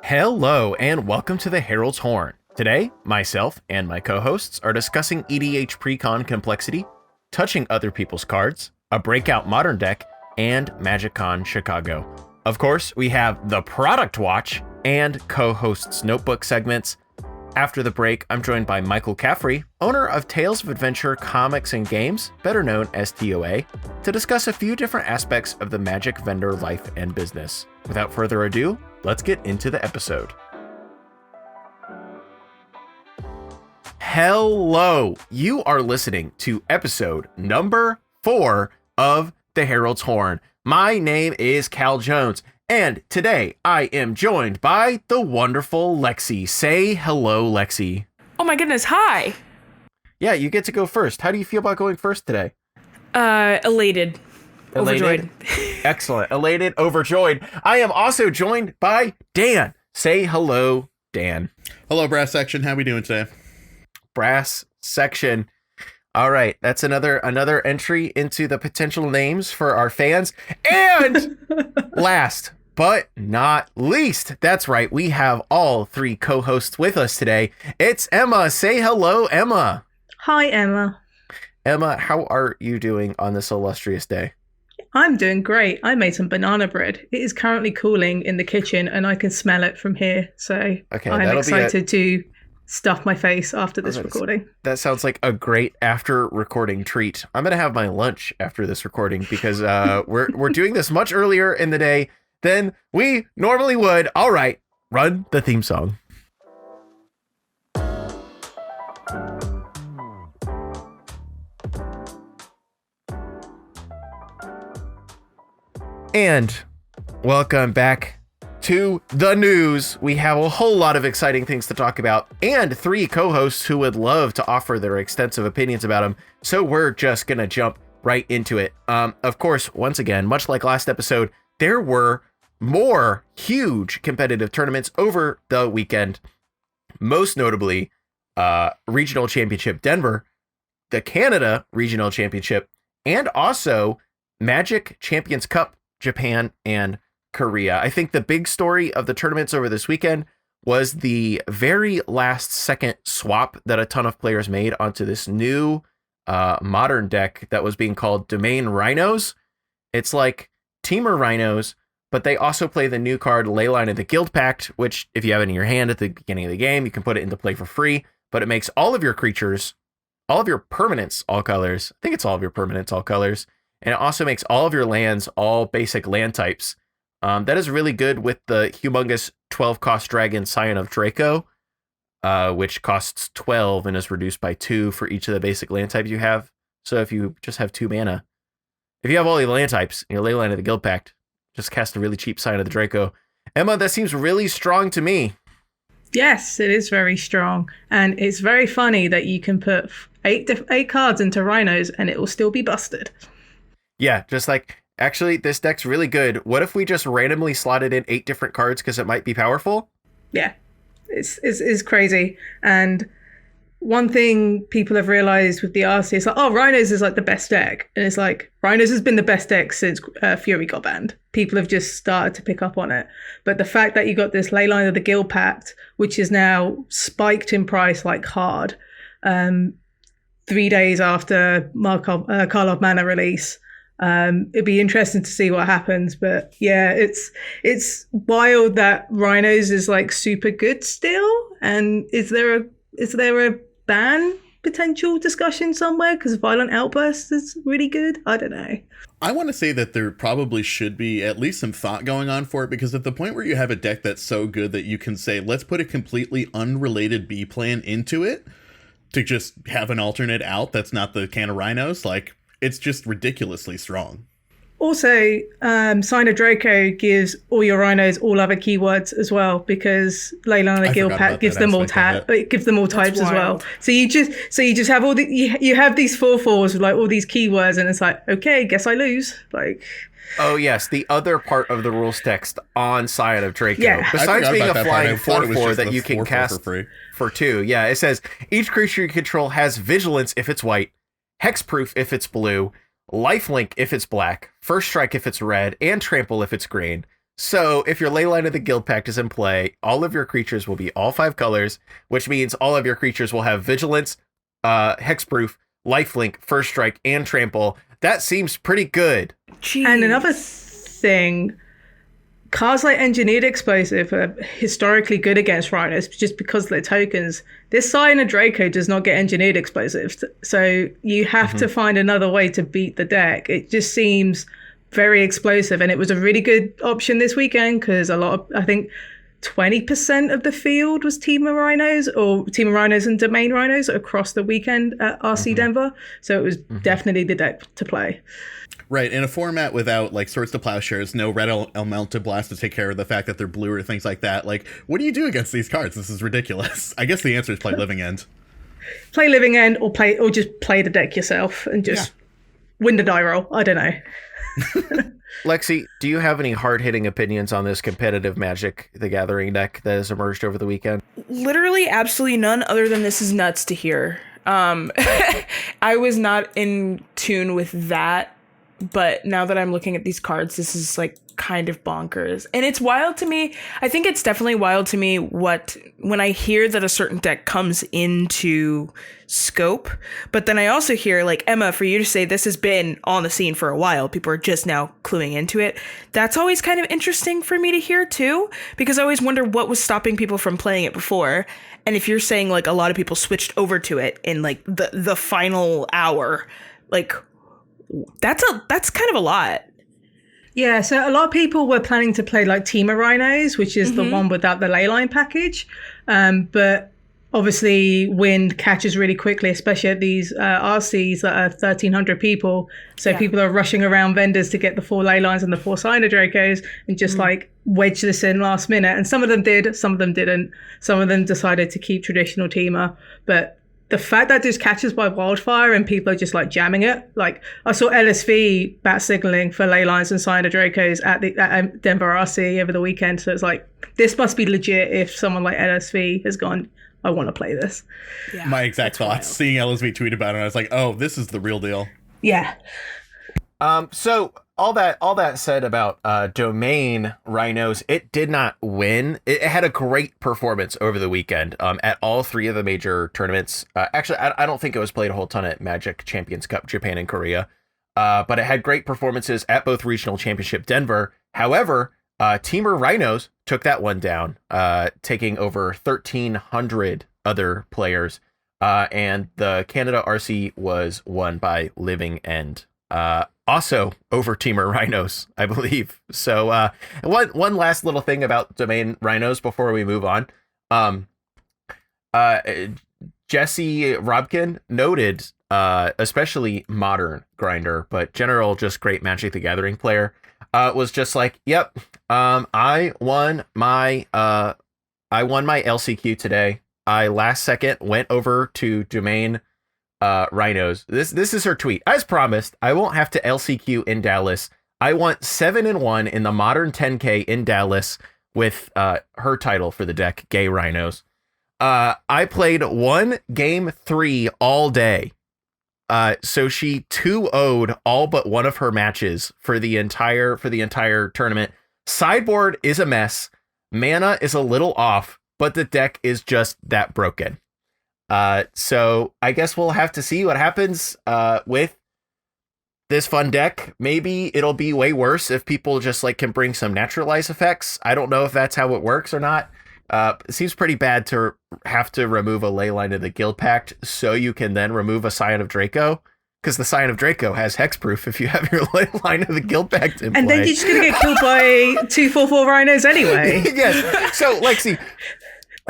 Hello and welcome to the Herald's Horn. Today, myself and my co-hosts are discussing EDH precon complexity, touching other people's cards, a breakout modern deck, and MagicCon Chicago. Of course, we have the Product Watch and co-hosts notebook segments. After the break, I'm joined by Michael Caffrey, owner of Tales of Adventure Comics and Games, better known as TOA, to discuss a few different aspects of the Magic vendor life and business. Without further ado, let's get into the episode. Hello, you are listening to episode number 4 of The Herald's Horn. My name is Cal Jones, and today I am joined by the wonderful Lexi. Say hello, Lexi. Oh my goodness, hi! Yeah, you get to go first. How do you feel about going first today? Elated. Overjoyed. Excellent. Elated, overjoyed. I am also joined by Dan. Say hello, Dan. Hello, Brass Section. How we doing today? Brass Section. All right, that's another entry into the potential names for our fans. And last but not least, that's right, we have all 3 co-hosts with us today. It's Emma. Say hello, Emma. Hi, Emma. Emma, how are you doing on this illustrious day? I'm doing great. I made some banana bread. It is currently cooling in the kitchen and I can smell it from here. So okay, I'm excited to stuff my face after this recording. That sounds like a great after recording treat. I'm going to have my lunch after this recording because we're doing this much earlier in the day than we normally would. All right, run the theme song. And welcome back to the news. We have a whole lot of exciting things to talk about and 3 co-hosts who would love to offer their extensive opinions about them. So we're just going to jump right into it. Of course, once again, much like last episode, there were more huge competitive tournaments over the weekend. Most notably, Regional Championship Denver, the Canada Regional Championship, and also Magic Champions Cup Japan and Korea. I think the big story of the tournaments over this weekend was the very last second swap that a ton of players made onto this new modern deck that was being called Domain Rhinos. It's like Teamer Rhinos, but they also play the new card Leyline of the Guild Pact, which if you have it in your hand at the beginning of the game, you can put it into play for free, but it makes all of your creatures, all of your permanents, all colors. I think it's all of your permanents, all colors. And it also makes all of your lands all basic land types. That is really good with the humongous 12-cost dragon Scion of Draco, which costs 12 and is reduced by 2 for each of the basic land types you have. So if you just have 2 mana, if you have all your land types in your Leyline of the Guild Pact, just cast a really cheap Scion of the Draco. Emma, that seems really strong to me. Yes, it is very strong. And it's very funny that you can put 8 cards into Rhinos and it will still be busted. Yeah, just like, actually, this deck's really good. What if we just randomly slotted in 8 different cards because it might be powerful? Yeah, it's crazy. And one thing people have realized with the RC is like, oh, Rhinos is like the best deck. And it's like, Rhinos has been the best deck since Fury got banned. People have just started to pick up on it. But the fact that you got this Leyline of the Guild Pact, which is now spiked in price like hard, 3 days after Karlov Mana release, it'd be interesting to see what happens. But yeah, it's wild that Rhinos is like super good still. And is there a ban potential discussion somewhere because Violent Outburst is really good? I don't know. I want to say that there probably should be at least some thought going on for it, because at the point where you have a deck that's so good that you can say, let's put a completely unrelated B plan into it to just have an alternate out that's not the can of Rhinos, like, it's just ridiculously strong. Also, Sign of Draco gives all your Rhinos all other keywords as well, because Leyline of the Guild Pact gives them all it gives them all types as well. So you just have all you have these 4/4s with like all these keywords, and it's like, okay, guess I lose. Like, oh yes, the other part of the rules text on Scion of Draco. Yeah. Besides being a flying 4/4 that you can cast for 2. Yeah, it says each creature you control has vigilance if it's white, hexproof if it's blue, lifelink if it's black, first strike if it's red, and trample if it's green. So if your Leyline of the Guild Pact is in play, all of your creatures will be all 5 colors, which means all of your creatures will have Vigilance, Hexproof, Lifelink, First Strike, and Trample. That seems pretty good. Jeez. And another thing, cards like Engineered Explosive are historically good against Rhinos just because of their tokens. This Scion of Draco does not get Engineered Explosives, so you have to find another way to beat the deck. It just seems very explosive, and it was a really good option this weekend because I think 20% of the field was Team of Rhinos or Team of Rhinos and Domain Rhinos across the weekend at RC Denver. So it was definitely the deck to play. Right, in a format without like Swords to Plowshares, no red elemental blast to take care of the fact that they're blue or things like that. Like, what do you do against these cards? This is ridiculous. I guess the answer is play Living End. Play Living End or just play the deck yourself and just win the die roll. I don't know. Lexi, do you have any hard-hitting opinions on this competitive Magic the Gathering deck that has emerged over the weekend? Literally absolutely none other than this is nuts to hear. I was not in tune with that, but now that I'm looking at these cards, this is like kind of bonkers. And it's wild to me. I think it's definitely wild to me when I hear that a certain deck comes into scope, but then I also hear, like, Emma, for you to say this has been on the scene for a while, people are just now cluing into it. That's always kind of interesting for me to hear too, because I always wonder what was stopping people from playing it before. And if you're saying like a lot of people switched over to it in like the final hour, like that's kind of a lot. Yeah, so a lot of people were planning to play like Team of Rhinos, which is the one without the Leyline package. But obviously wind catches really quickly, especially at these RCs that are 1,300 people. So people are rushing around vendors to get the 4 Leylines and the 4 Sino Dracos and just like wedge this in last minute. And some of them did, some of them didn't. Some of them decided to keep traditional Teamer. But the fact that this catches by wildfire and people are just like jamming it, like I saw LSV bat signaling for Leylines and Sino Dracos at the Denver RC over the weekend. So it's like, this must be legit if someone like LSV has gone, I want to play this. Yeah, my exact thoughts. Wild. Seeing LSV tweet about it, I was like, oh, this is the real deal. Yeah. So all that said about Domain Rhinos, it did not win. It had a great performance over the weekend at all 3 of the major tournaments. Actually, I don't think it was played a whole ton at Magic Champions Cup Japan and Korea, but it had great performances at both Regional Championship Denver. However, Teamer Rhinos took that one down, taking over 1,300 other players, and the Canada RC was won by Living End. Also over Teamer Rhinos, I believe. So one last little thing about Domain Rhinos before we move on. Jesse Robkin noted, especially modern grinder, but general just great Magic the Gathering player, was just like, yep, I won my LCQ today. I last second went over to Domain Rhinos. This is her tweet. As promised, I won't have to LCQ in Dallas. I want 7-1 in the modern 10K in Dallas with her title for the deck, Gay Rhinos. I played 1 game 3 all day. So she 2-0'd all but one of her matches for the entire tournament. Sideboard is a mess. Mana is a little off, but the deck is just that broken. So I guess we'll have to see what happens with this fun deck. Maybe it'll be way worse if people just like can bring some naturalize effects. I don't know if that's how it works or not. It seems pretty bad to have to remove a Leyline of the Guild Pact so you can then remove a Scion of Draco, because the Scion of Draco has hexproof if you have your Leyline of the Guild Pact in play. And then you're just gonna get killed by 2/4/4 Rhinos anyway. Yes. So Lexi,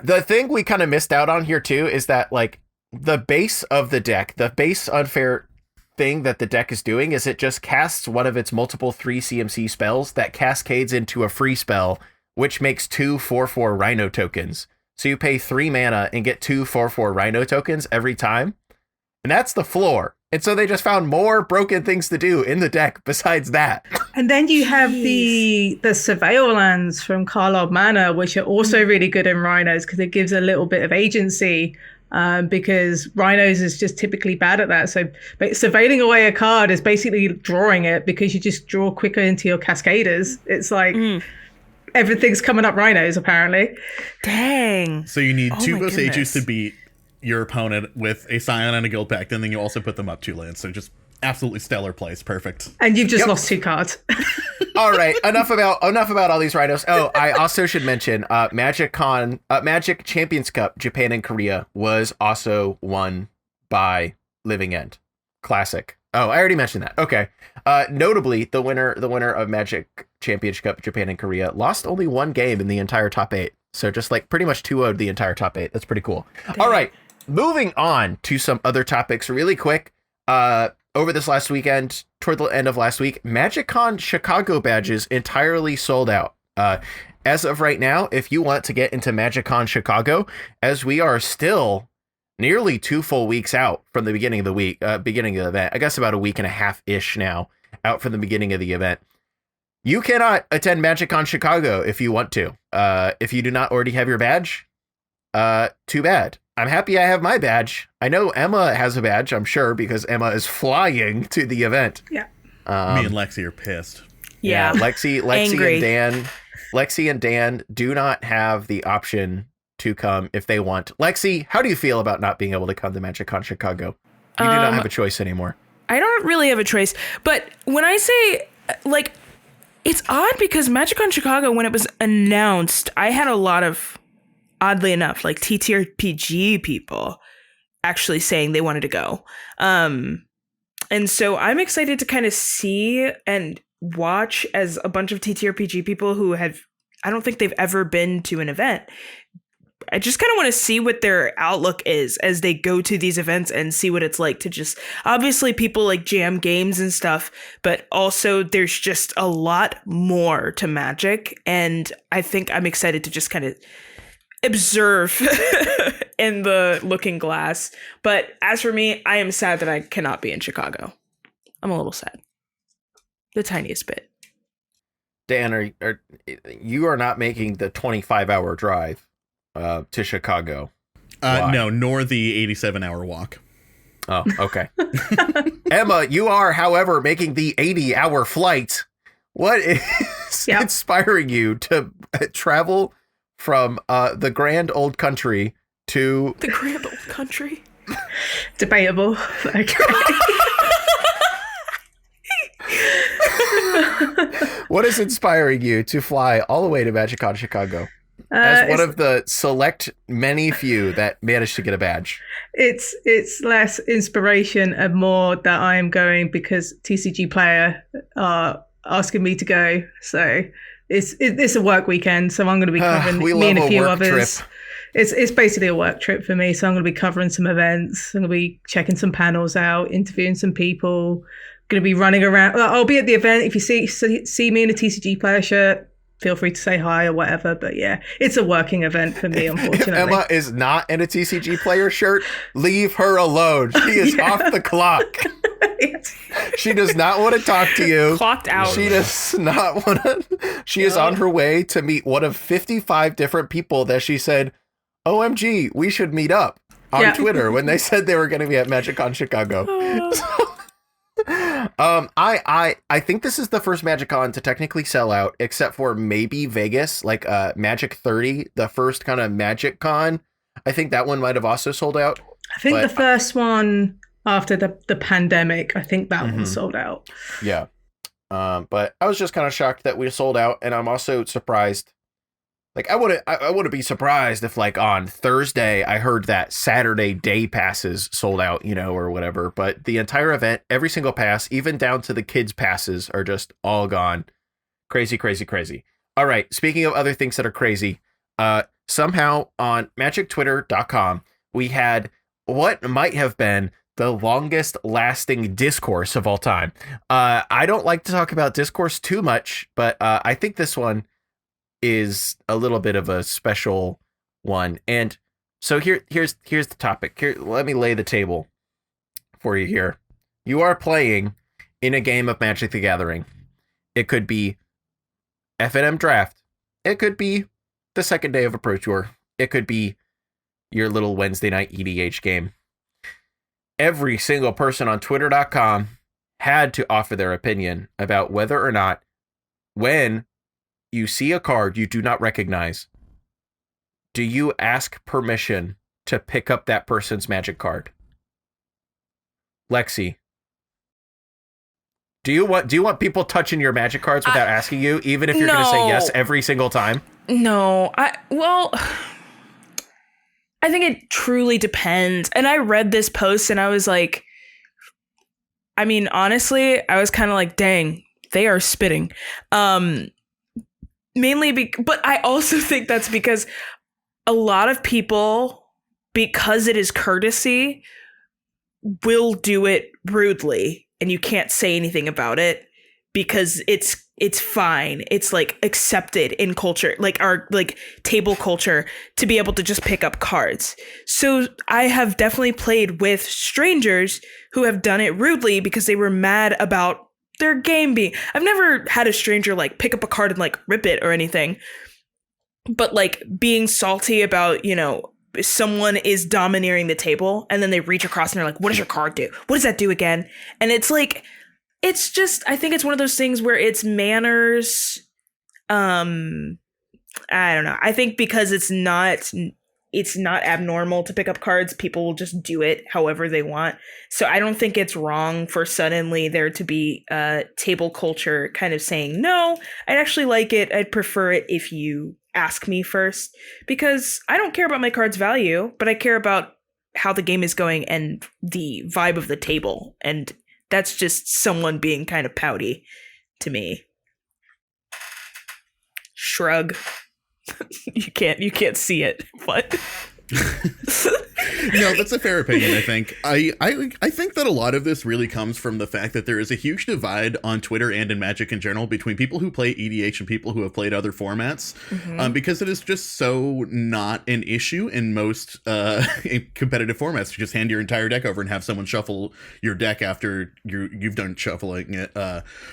the thing we kind of missed out on here too is that like the base of the deck, the base unfair thing that the deck is doing is it just casts one of its multiple 3 CMC spells that cascades into a free spell, which makes 2 4/4 Rhino tokens. So you pay 3 mana and get 2 4/4 Rhino tokens every time. And that's the floor. And so they just found more broken things to do in the deck besides that. And then you have the Surveil lands from Karlov Manor, which are also really good in Rhinos because it gives a little bit of agency, because Rhinos is just typically bad at that. So surveilling away a card is basically drawing it because you just draw quicker into your Cascaders. It's like, everything's coming up Rhinos, apparently. Dang. So you need Oh two my Boseijus goodness. to beat your opponent with a Scion and a Guild Pact, and then you also put them up 2 lands. So just absolutely stellar plays. Perfect. And you've just Yep. lost 2 cards. All right, enough about all these Rhinos. Oh, I also should mention Magic Champions Cup Japan and Korea was also won by Living End. Classic. Oh, I already mentioned that. Okay. Notably, the winner of Magic Championship Cup Japan and Korea lost only 1 game in the entire top 8. So just like pretty much 2-0'd the entire top 8. That's pretty cool. All right, moving on to some other topics really quick. Over this last weekend, toward the end of last week, MagicCon Chicago badges entirely sold out. As of right now, if you want to get into MagicCon Chicago, as we are still nearly 2 full weeks out from the beginning of the event, I guess about a week and a half-ish now out from the beginning of the event, you cannot attend MagicCon Chicago if you want to. If you do not already have your badge, too bad. I'm happy I have my badge. I know Emma has a badge, I'm sure, because Emma is flying to the event. Yeah. Me and Lexi are pissed. Yeah. Lexi Angry. and Dan do not have the option to come if they want. Lexi, how do you feel about not being able to come to MagicCon Chicago? You do not have a choice anymore. I don't really have a choice. But when I say, like, it's odd because MagicCon Chicago, when it was announced, I had a lot of, oddly enough, like TTRPG people actually saying they wanted to go. And so I'm excited to kind of see and watch as a bunch of TTRPG people who I don't think they've ever been to an event. I just kind of want to see what their outlook is as they go to these events and see what it's like to just, obviously people like jam games and stuff, but also there's just a lot more to Magic. And I think I'm excited to just kind of observe in the looking glass. But as for me, I am sad that I cannot be in Chicago. I'm a little sad. The tiniest bit. Dan, you are not making the 25-hour drive to Chicago. Why? No, nor the 87-hour walk. Oh, okay. Emma, you are, however, making the 80-hour flight. What is inspiring you to travel from the grand old country to... The grand old country? Debatable. Okay. What is inspiring you to fly all the way to MagicCon Chicago? As one of the select many few that managed to get a badge. It's less inspiration and more that I am going because TCG Player are asking me to go. So it's a work weekend, so I'm going to be covering me and a few others. Trip. It's basically a work trip for me, so I'm going to be covering some events. I'm going to be checking some panels out, interviewing some people. Going to be running around. I'll be at the event. If you see me in a TCG Player shirt, feel free to say hi or whatever. But yeah, it's a working event for me, unfortunately. If Emma is not in a TCG Player shirt, leave her alone. She is off the clock. Yes. She does not want to talk to you. Clocked out. She does not want to. She is on her way to meet one of 55 different people that she said, OMG, we should meet up on Twitter when they said they were going to be at MagicCon Chicago. I think this is the first MagicCon to technically sell out, except for maybe Vegas, like Magic 30, the first kind of MagicCon. I think that one might have also sold out. I think the first one after the pandemic, I think that one sold out. Yeah. But I was just kind of shocked that we sold out, and I'm also surprised. Like I wouldn't be surprised if like on Thursday I heard that Saturday day passes sold out, or whatever. But the entire event, every single pass, even down to the kids' passes, are just all gone. Crazy, crazy, crazy. All right. Speaking of other things that are crazy, somehow on magictwitter.com, we had what might have been the longest lasting discourse of all time. I don't like to talk about discourse too much, but I think this one is a little bit of a special one. And so here's the topic. Here, let me lay the table for you here. You are playing in a game of Magic the Gathering. It could be FNM Draft. It could be the second day of a Pro Tour. It could be your little Wednesday night EDH game. Every single person on Twitter.com had to offer their opinion about whether or not when You see a card you do not recognize. Do you ask permission to pick up that person's Magic card? Lexi, do you want people touching your Magic cards without asking you, even if you're going to say yes every single time? No, I think it truly depends. And I read this post and I was like, I mean, honestly, I was kind of like, dang, they are spitting. Mainly, but I also think that's because a lot of people, because it is courtesy, will do it rudely and you can't say anything about it because it's fine. It's like accepted in culture, like our like table culture, to be able to just pick up cards. So I have definitely played with strangers who have done it rudely because they were mad about their game being. I've never had a stranger like pick up a card and like rip it or anything, but like being salty about, you know, someone is domineering the table and then they reach across and they're like, what does your card do? What does that do again? And it's like, it's just, I think it's one of those things where it's manners. I don't know. I think because it's not abnormal to pick up cards, people will just do it however they want. So I don't think it's wrong for suddenly there to be table culture kind of saying, no, I'd actually like it. I'd prefer it if you ask me first, because I don't care about my card's value, but I care about how the game is going and the vibe of the table. And that's just someone being kind of pouty to me. Shrug. You can't see it, but No, that's a fair opinion, I think. I think that a lot of this really comes from the fact that there is a huge divide on Twitter and in Magic in general between people who play EDH and people who have played other formats, because it is just so not an issue in most in competitive formats to just hand your entire deck over and have someone shuffle your deck after you've done shuffling it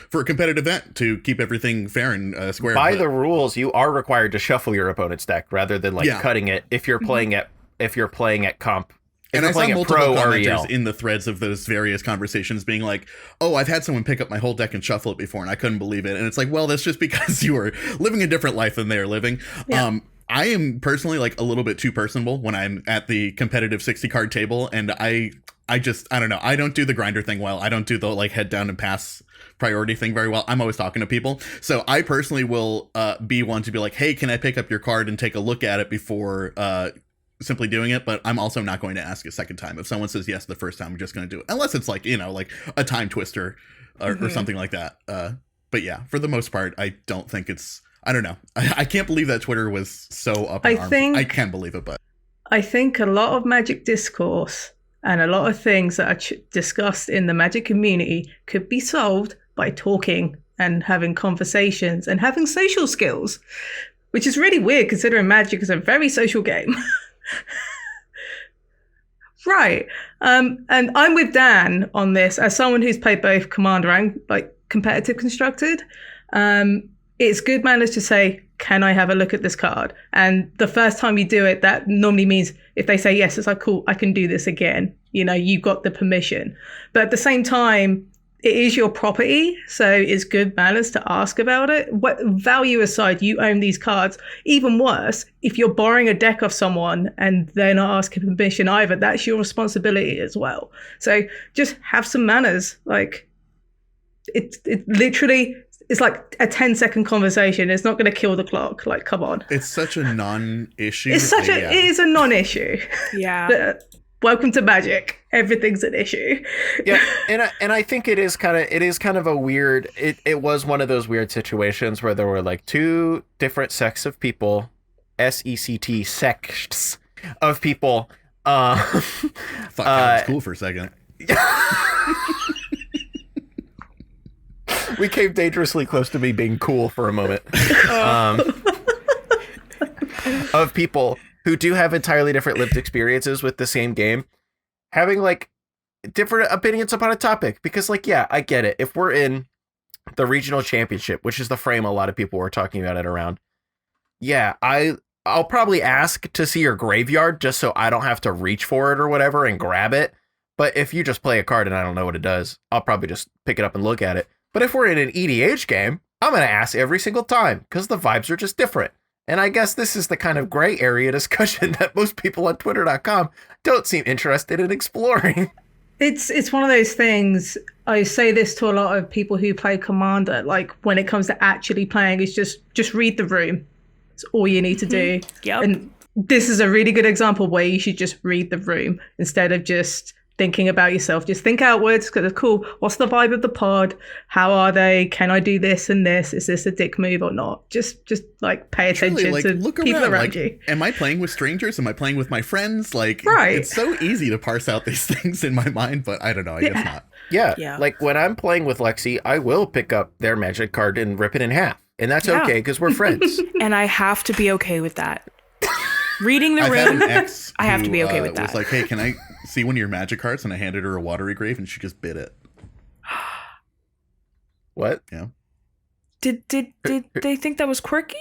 for a competitive event to keep everything fair and square. By the rules, you are required to shuffle your opponent's deck rather than cutting it if you're playing at comp. And I saw multiple commenters in the threads of those various conversations being like, oh, I've had someone pick up my whole deck and shuffle it before, and I couldn't believe it. And it's like, well, that's just because you are living a different life than they are living. Yeah. I am personally like a little bit too personable when I'm at the competitive 60 card table. And I don't know. I don't do the grinder thing well. I don't do the like head down and pass priority thing very well. I'm always talking to people. So I personally will be one to be like, hey, can I pick up your card and take a look at it before simply doing it? But I'm also not going to ask a second time. If someone says yes the first time, I'm just going to do it. Unless it's like, you know, like a time twister or something like that. But yeah, for the most part, I don't think it's, I don't know. I can't believe that Twitter was so up in arms. I can't believe it, but I think a lot of Magic discourse and a lot of things that are discussed in the Magic community could be solved by talking and having conversations and having social skills, which is really weird considering Magic is a very social game. Right. And I'm with Dan on this as someone who's played both Commander and like competitive constructed. It's good manners to say, can I have a look at this card? And the first time you do it, that normally means if they say yes, it's like, cool, I can do this again. You know, you got the permission. But at the same time, it is your property, so it's good manners to ask about it. What value aside, you own these cards. Even worse, if you're borrowing a deck off someone and they're not asking permission either, that's your responsibility as well. So just have some manners. Like it literally, it's like a 10-second conversation. It's not going to kill the clock. Like, come on. It's such a non-issue. It is a non-issue. Yeah. Welcome to Magic. Everything's an issue. Yeah, and I think it is kind of a weird. It was one of those weird situations where there were like two different sects of people, SECT sects of people. Thought that was cool for a second. We came dangerously close to me being cool for a moment. Of people who do have entirely different lived experiences with the same game, having like different opinions upon a topic. Because like, yeah, I get it. If we're in the regional championship, which is the frame a lot of people were talking about it around, yeah, I'll probably ask to see your graveyard just so I don't have to reach for it or whatever and grab it. But if you just play a card and I don't know what it does, I'll probably just pick it up and look at it. But if we're in an EDH game, I'm going to ask every single time because the vibes are just different. And I guess this is the kind of gray area discussion that most people on Twitter.com don't seem interested in exploring. It's one of those things. I say this to a lot of people who play Commander. Like, when it comes to actually playing, it's just read the room. It's all you need to do. Yep. And this is a really good example where you should just read the room instead of just thinking about yourself. Just think outwards, because it's cool. What's the vibe of the pod? How are they? Can I do this and this? Is this a dick move or not? Just like pay attention like, to look people around you. Am I playing with strangers? Am I playing with my friends? Like, Right. It's so easy to parse out these things in my mind, but I don't know. I guess not. Yeah. Like when I'm playing with Lexi, I will pick up their magic card and rip it in half. And that's okay because we're friends. And I have to be okay with that. Reading the I've had room, an ex I have to who, be okay with that. was like, hey, can I see one of your magic cards? And I handed her a watery grave and she just bit it. What? Yeah. Did they think that was quirky?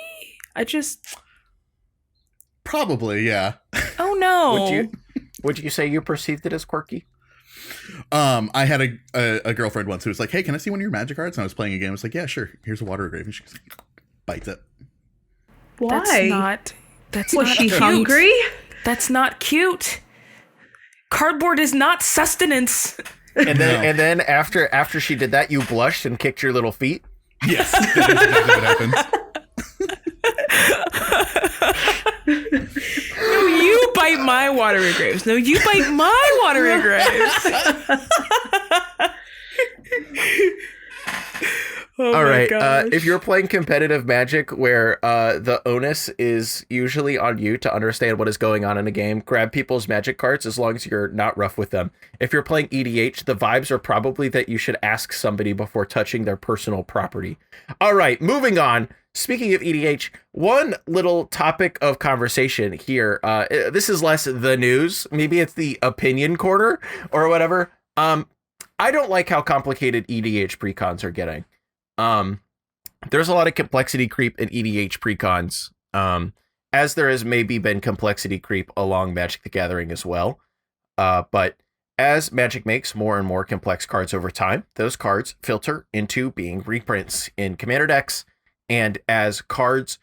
Probably, yeah. Oh no. Would you say you perceived it as quirky? I had a girlfriend once who was like, hey, can I see one of your magic cards? And I was playing a game. I was like, yeah, sure. Here's a watery grave. And she just bites it. Why? That's Was not she cute. hungry? That's not cute. Cardboard is not sustenance. And then after she did that, you blushed and kicked your little feet. Yes. That is exactly what happens. No, you bite my watery grapes. No, you bite my watery grapes. Oh all my right. gosh. If you're playing competitive Magic where the onus is usually on you to understand what is going on in a game, grab people's Magic cards as long as you're not rough with them. If you're playing EDH, the vibes are probably that you should ask somebody before touching their personal property. All right, moving on. Speaking of EDH, one little topic of conversation here. This is less the news. Maybe it's the opinion corner or whatever. I don't like how complicated EDH precons are getting. There's a lot of complexity creep in EDH precons, as there has maybe been complexity creep along Magic the Gathering as well. But as Magic makes more and more complex cards over time, those cards filter into being reprints in Commander decks. And as cards,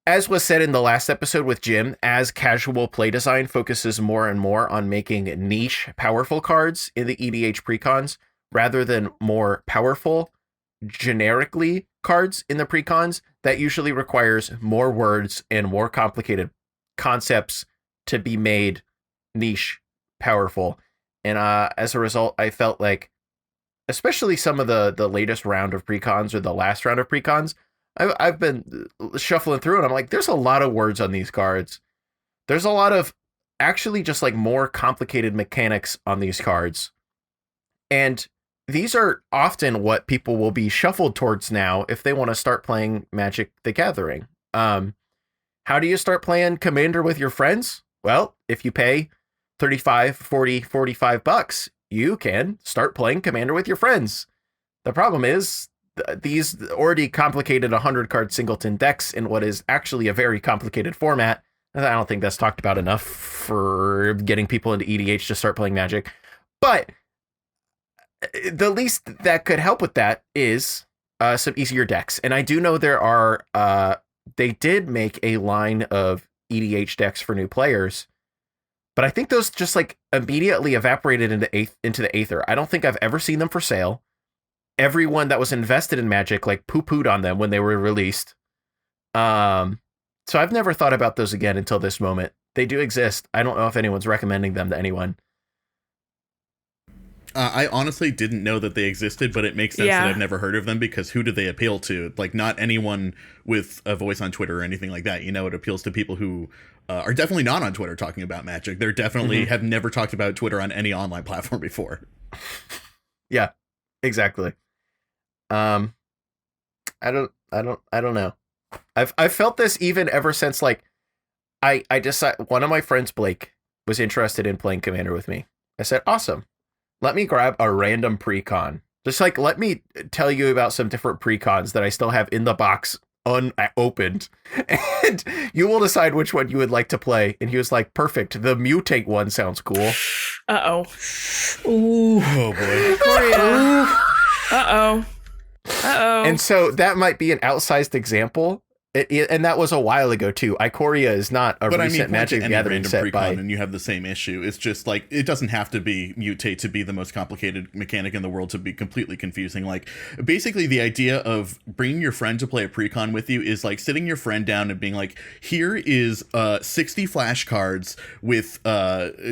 as was said in the last episode with Jim, as casual play design focuses more and more on making niche, powerful cards in the EDH precons, rather than more powerful, generically cards in the precons, that usually requires more words and more complicated concepts to be made niche, powerful. And as a result, I felt like, especially some of the latest round of precons or the last round of precons, I've been shuffling through and I'm like, there's a lot of words on these cards. There's a lot of actually just like more complicated mechanics on these cards. And these are often what people will be shuffled towards now if they want to start playing Magic the Gathering. How do you start playing Commander with your friends? Well, if you pay 35, 40, 45 bucks, you can start playing Commander with your friends. The problem is these already complicated 100-card singleton decks in what is actually a very complicated format. I don't think that's talked about enough for getting people into EDH to start playing Magic. But the least that could help with that is some easier decks. And I do know there are, they did make a line of EDH decks for new players, but I think those just like immediately evaporated into the aether. I don't think I've ever seen them for sale. Everyone that was invested in Magic like poo-pooed on them when they were released. So I've never thought about those again until this moment. They do exist. I don't know if anyone's recommending them to anyone. I honestly didn't know that they existed, but it makes sense that I've never heard of them, because who do they appeal to? Like, not anyone with a voice on Twitter or anything like that. You know, it appeals to people who are definitely not on Twitter talking about Magic. They're definitely have never talked about Twitter on any online platform before. Yeah, exactly. I don't know. I've felt this even ever since, like, I decided one of my friends, Blake, was interested in playing Commander with me. I said, awesome. Let me grab a random precon. Just like, let me tell you about some different precons that I still have in the box unopened. And you will decide which one you would like to play. And he was like, perfect. The mutate one sounds cool. Uh-oh. Ooh. Oh, boy. Uh-oh. Uh-oh. And so that might be an outsized example. And that was a while ago too. Ikoria is not a recent Magic the Gathering set by. And you have the same issue. It's just like it doesn't have to be mutate to be the most complicated mechanic in the world to be completely confusing. Like basically the idea of bringing your friend to play a precon with you is like sitting your friend down and being like, here is 60 flashcards with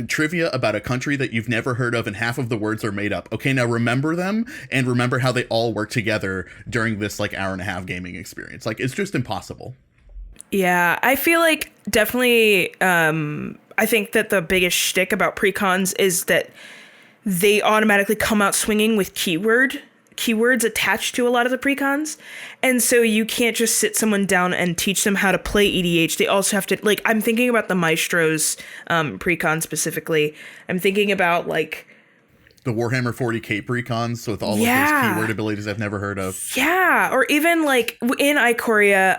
trivia about a country that you've never heard of and half of the words are made up. Okay, now remember them and remember how they all work together during this like hour and a half gaming experience. Like it's just impossible. Yeah, I feel like definitely, I think that the biggest shtick about precons is that they automatically come out swinging with keywords attached to a lot of the precons. And so you can't just sit someone down and teach them how to play EDH. They also have to, like, I'm thinking about the Maestros precon specifically. I'm thinking about, like, the Warhammer 40k precons with all of those keyword abilities I've never heard of. Yeah, or even like in Ikoria,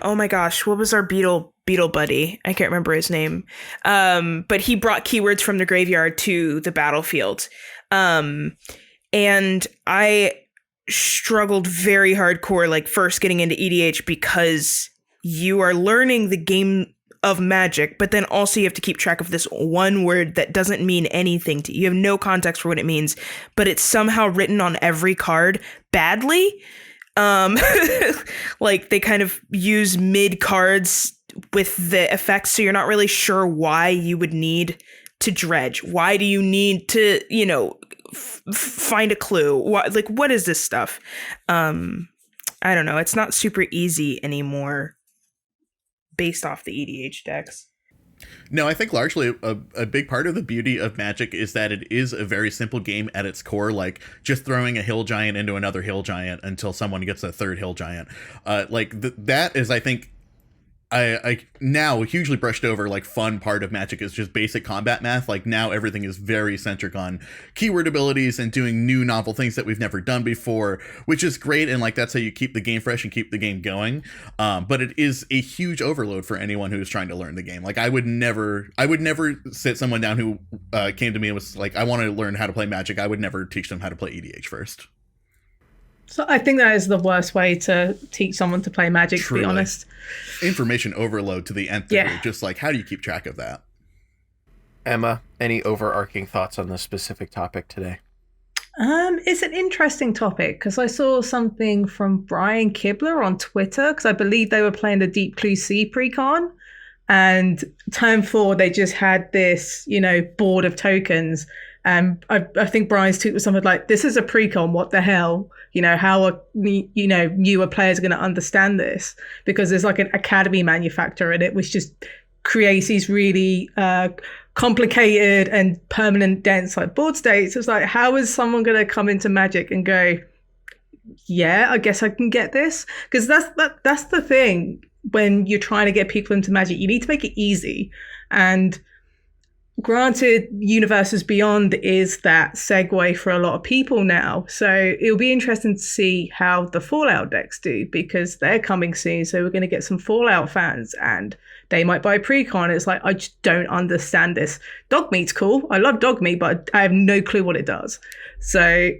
oh my gosh, what was our beetle buddy? I can't remember his name. But he brought keywords from the graveyard to the battlefield. And I struggled very hardcore, like first getting into EDH because you are learning the game of Magic, but then also you have to keep track of this one word that doesn't mean anything to you. You have no context for what it means, but it's somehow written on every card badly. Like they kind of use mid cards with the effects, so you're not really sure why you would need to dredge. Why do you need to, find a clue? What is this stuff? I don't know. It's not super easy anymore. Based off the EDH decks. No, I think largely a big part of the beauty of Magic is that it is a very simple game at its core, like just throwing a hill giant into another hill giant until someone gets a third hill giant. That is, I think, I now hugely brushed over like fun part of Magic is just basic combat math. Like now everything is very centric on keyword abilities and doing new novel things that we've never done before, which is great. And like that's how you keep the game fresh and keep the game going. But it is a huge overload for anyone who's trying to learn the game. Like I would never sit someone down who came to me and was like, I want to learn how to play Magic. I would never teach them how to play EDH first. So I think that is the worst way to teach someone to play Magic, Truly. to be honest. Information overload to the nth degree. Just like, how do you keep track of that? Emma, any overarching thoughts on this specific topic today? It's an interesting topic because I saw something from Brian Kibler on Twitter because I believe they were playing the Deep Blue Sea precon. And turn 4, they just had this, board of tokens. And I think Brian's tweet was something like, this is a precon, what the hell? How are, newer players going to understand this? Because there's like an academy manufacturer in it, which just creates these really complicated and permanent dense like board states. It's like, how is someone going to come into Magic and go, yeah, I guess I can get this? Because that's the thing. When you're trying to get people into Magic, you need to make it easy. And granted, Universes Beyond is that segue for a lot of people now. So it'll be interesting to see how the Fallout decks do because they're coming soon. So we're going to get some Fallout fans and they might buy precon. It's like, I just don't understand this. Dogmeat's cool. I love Dogmeat, but I have no clue what it does. So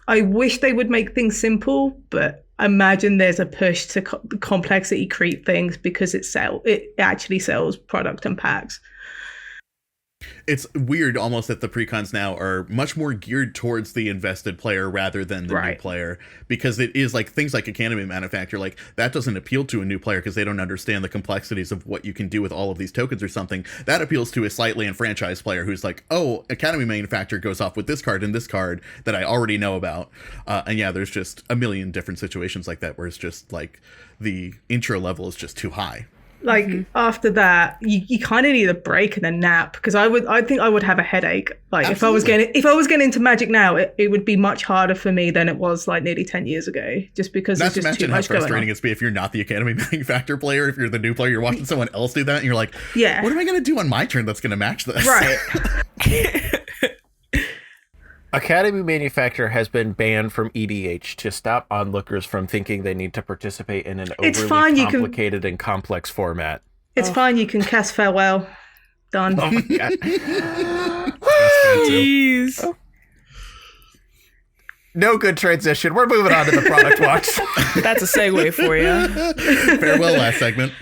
I wish they would make things simple, but imagine there's a push to complexity creep things because it actually sells product and packs. It's weird almost that the precons now are much more geared towards the invested player rather than the new player, because it is like things like Academy Manufacturer, like that doesn't appeal to a new player because they don't understand the complexities of what you can do with all of these tokens or something. That appeals to a slightly enfranchised player who's like, oh, Academy Manufacturer goes off with this card and this card that I already know about. And yeah, there's just a million different situations like that where it's just like the intro level is just too high. Like after that, you kind of need a break and a nap because I think I would have a headache. Like Absolutely. if I was getting into Magic now, it would be much harder for me than it was like nearly 10 years ago. Just because not there's just too much how frustrating it's be if you're not the Academy Manufacturer player. If you're the new player, you're watching someone else do that, and you're like, yeah, what am I going to do on my turn that's going to match this? Right. Academy Manufacturer has been banned from EDH to stop onlookers from thinking they need to participate in an overly complicated and complex format. It's fine. You can cast Farewell. Done. Oh my God. Jeez. No good transition. We're moving on to the product watch. That's a segue for you. Farewell, last segment.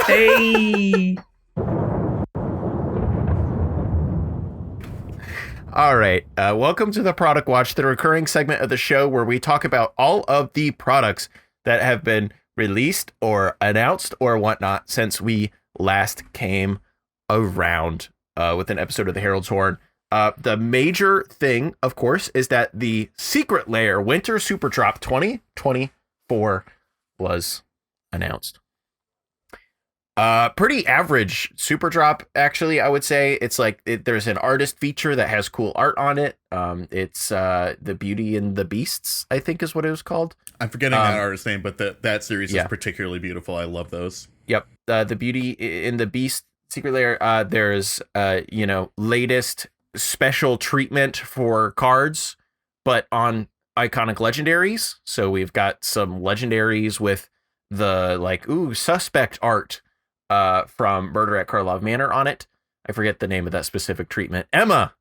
Hey. All right. Welcome to the Product Watch, the recurring segment of the show where we talk about all of the products that have been released or announced or whatnot since we last came around with an episode of the Herald's Horn. The major thing, of course, is that the Secret Lair Winter Super Drop 2024 was announced. Pretty average super drop, actually. I would say it's like there's an artist feature that has cool art on it. It's the Beauty and the Beasts, I think is what it was called. I'm forgetting that artist's name, but that series yeah. is particularly beautiful. I love those. Yep. The Beauty and the Beast Secret Lair. There's latest special treatment for cards, but on iconic legendaries. So we've got some legendaries with the suspect art from Murder at Karlov Manor on it. I forget the name of that specific treatment. Emma.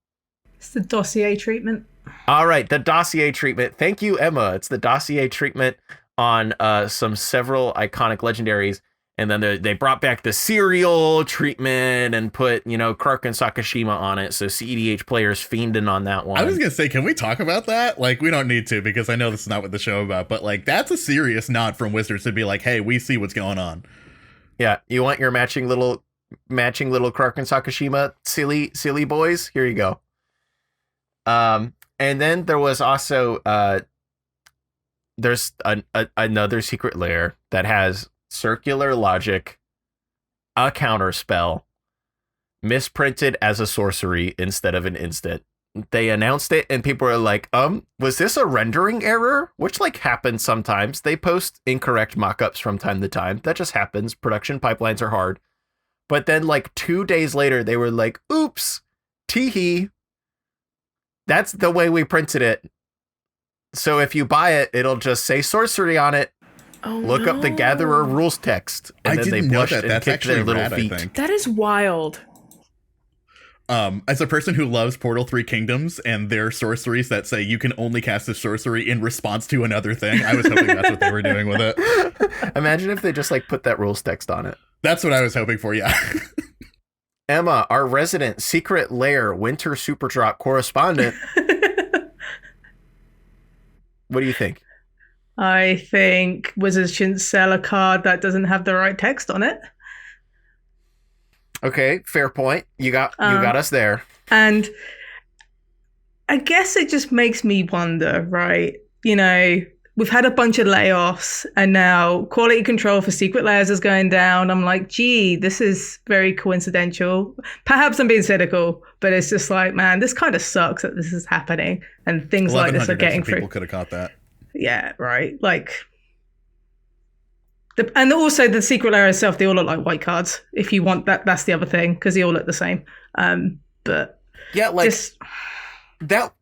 It's the dossier treatment. All right, the dossier treatment. Thank you, Emma. It's the dossier treatment on several iconic legendaries. And then they brought back the serial treatment and put, Kark and Sakashima on it. So CEDH players fiending on that one. I was going to say, can we talk about that? Like, we don't need to because I know this is not what the show about. But, like, that's a serious nod from Wizards to be like, hey, we see what's going on. Yeah, you want your matching little Kark and Sakashima silly boys? Here you go. And then there was also there's another Secret Lair that has circular logic, a counter spell, misprinted as a sorcery instead of an instant. They announced it and people are like, was this a rendering error? Which happens sometimes. They post incorrect mock-ups from time to time. That just happens. Production pipelines are hard. But then 2 days later, they were like, oops, teehee. That's the way we printed it. So if you buy it, it'll just say sorcery on it. Oh, Look up the Gatherer rules text. And then they blushed and kicked their little feet. That is wild. As a person who loves Portal 3 Kingdoms and their sorceries that say you can only cast a sorcery in response to another thing, I was hoping that's what they were doing with it. Imagine if they just put that rules text on it. That's what I was hoping for, yeah. Emma, our resident Secret Lair Winter Super Drop correspondent. What do you think? I think Wizards shouldn't sell a card that doesn't have the right text on it. Okay, fair point. You got us there. And I guess it just makes me wonder, right? We've had a bunch of layoffs and now quality control for Secret Lairs is going down. I'm like, gee, this is very coincidental. Perhaps I'm being cynical, but it's just like, man, this kind of sucks that this is happening and things like this are getting through. People could have caught that. Yeah, right. And also the Secret Lair itself, they all look like white cards. If you want that, that's the other thing because they all look the same. But yeah, that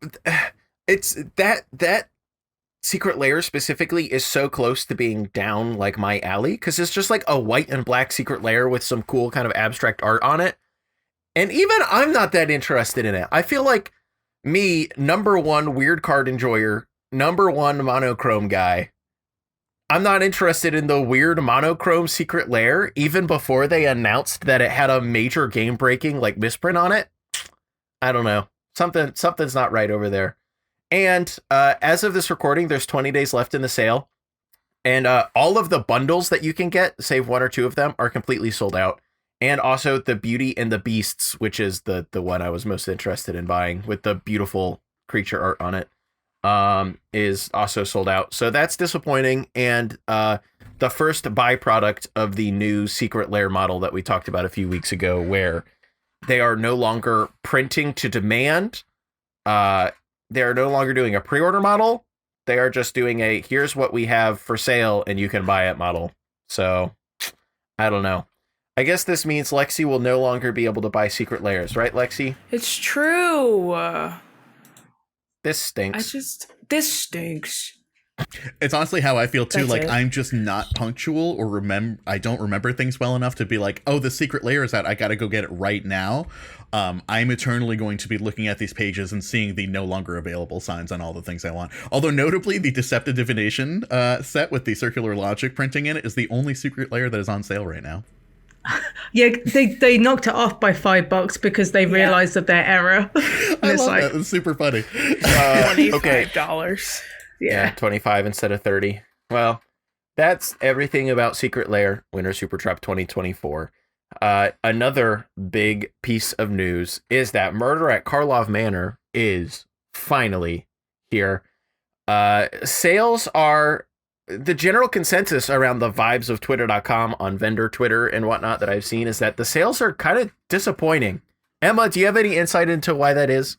Secret Lair specifically is so close to being down my alley because it's just a white and black Secret Lair with some cool kind of abstract art on it. And even I'm not that interested in it. I feel like me, number one weird card enjoyer, number one monochrome guy, I'm not interested in the weird monochrome Secret Lair even before they announced that it had a major game breaking misprint on it. I don't know. Something's not right over there. And as of this recording, there's 20 days left in the sale. And all of the bundles that you can get, save one or two of them, are completely sold out. And also the Beauty and the Beasts, which is the one I was most interested in buying with the beautiful creature art on it, is also sold out. So that's disappointing. And the first byproduct of the new Secret Lair model that we talked about a few weeks ago, where they are no longer printing to demand. They are no longer doing a pre-order model. They are just doing a here's what we have for sale and you can buy it model. So I don't know. I guess this means Lexi will no longer be able to buy Secret Lairs, right, Lexi? It's true. This stinks. This stinks. It's honestly how I feel too. That's Like, it. I'm just not punctual or I don't remember things well enough to be like, oh, the secret layer is out. I got to go get it right now. I'm eternally going to be looking at these pages and seeing the no longer available signs on all the things I want. Although notably, the Deceptive Divination set with the circular logic printing in it is the only secret layer that is on sale right now. Yeah, they knocked it off by $5 because they realized of their error. I love that. It's super funny. $25. Yeah, 25 instead of 30. Well, that's everything about Secret Lair Winter Super Trap 2024. Another big piece of news is that Murder at Karlov Manor is finally here. Sales are the general consensus around the vibes of twitter.com on vendor Twitter and whatnot that I've seen is that the sales are kind of disappointing. Emma, do you have any insight into why that is?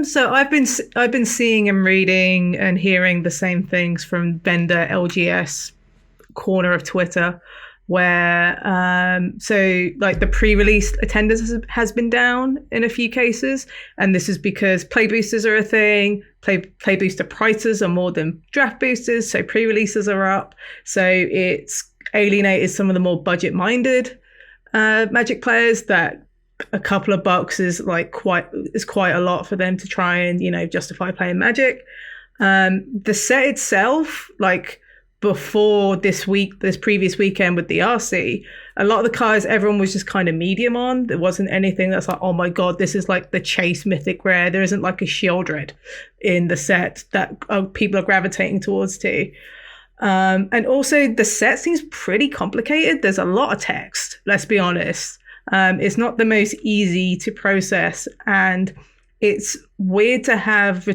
So I've been seeing and reading and hearing the same things from vendor LGS corner of Twitter, where so like the pre-release attendance has been down in a few cases, and this is because play boosters are a thing. Play booster prices are more than draft boosters, so pre-releases are up. So it's alienated some of the more budget-minded Magic players that a couple of bucks is quite a lot for them to try and justify playing Magic. The set itself, like before this previous weekend with the RC, a lot of the cards everyone was just kind of medium on. There wasn't anything that's like, oh my god, this is like the Chase Mythic Rare. There isn't like a Shieldred in the set that people are gravitating towards too. And also the set seems pretty complicated. There's a lot of text, let's be honest. It's not the most easy to process, and it's weird to have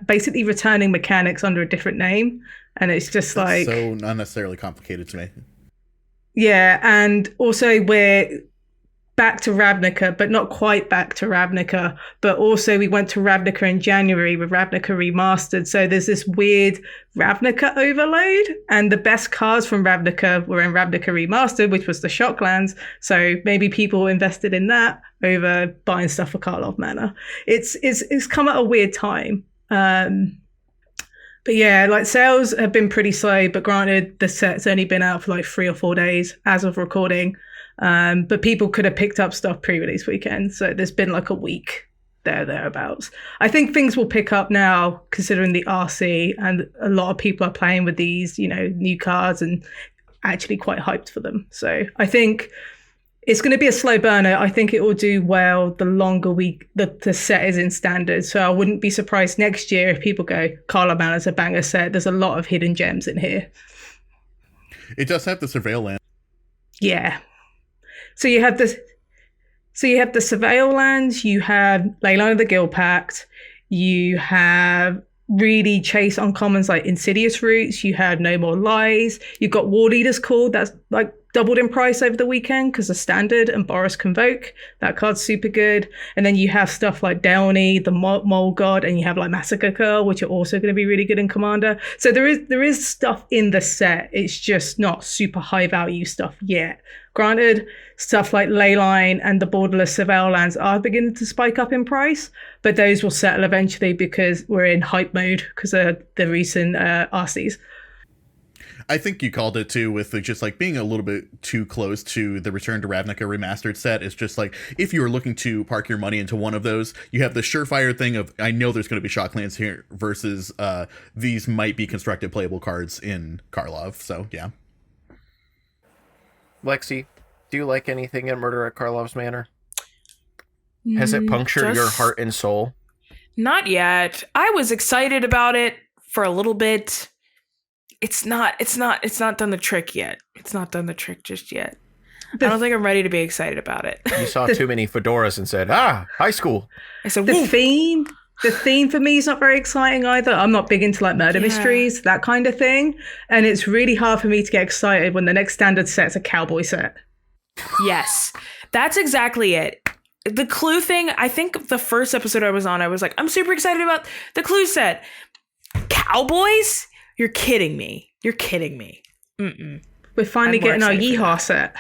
basically returning mechanics under a different name, and it's just like so not necessarily complicated to me. Yeah, and also we're back to Ravnica, but not quite back to Ravnica. But also we went to Ravnica in January with Ravnica Remastered, so there's this weird Ravnica overload, and the best cards from Ravnica were in Ravnica Remastered, which was the Shocklands. So maybe people invested in that over buying stuff for Karlov Manor. It's come at a weird time. But yeah, like sales have been pretty slow, but granted, the set's only been out for like 3 or 4 days as of recording. But people could have picked up stuff pre-release weekend, so there's been like a week thereabouts. I think things will pick up now, considering the RC, and a lot of people are playing with these, new cards and actually quite hyped for them. So I think it's going to be a slow burner. I think it will do well the longer the set is in standard. So I wouldn't be surprised next year if people go, Karlov Manor is a banger set. There's a lot of hidden gems in here. It does have the Surveil land. Yeah. So you have the Surveil lands, you have Leyline of the Guild Pact, you have really chase uncommons like Insidious Roots, you have No More Lies, you've got War Leader's Call that's like doubled in price over the weekend because of Standard, and Boris Convoke, that card's super good. And then you have stuff like Downey, the Mole God, and you have like Massacre Curl, which are also going to be really good in Commander. So there is stuff in the set, it's just not super high value stuff yet. Granted, stuff like Leyline and the borderless Surveil lands are beginning to spike up in price, but those will settle eventually because we're in hype mode because of the recent RCs. I think you called it too, with just like being a little bit too close to the Return to Ravnica Remastered set. It's just like, if you are looking to park your money into one of those, you have the surefire thing of, I know there's going to be Shocklands here, versus these might be constructed playable cards in Karlov. So yeah. Lexi, do you like anything in Murder at Karlov's Manor? Has it punctured your heart and soul? Not yet. I was excited about it for a little bit. It's not done the trick yet. It's not done the trick just yet. I don't think I'm ready to be excited about it. You saw too many fedoras and said, high school. I said, the theme for me is not very exciting either. I'm not big into like murder mysteries, that kind of thing. And it's really hard for me to get excited when the next standard set's a cowboy set. Yes, that's exactly it. The Clue thing, I think the first episode I was on, I was like, I'm super excited about the Clue set. Cowboys? You're kidding me. Mm-mm. We're finally getting our Yeehaw set.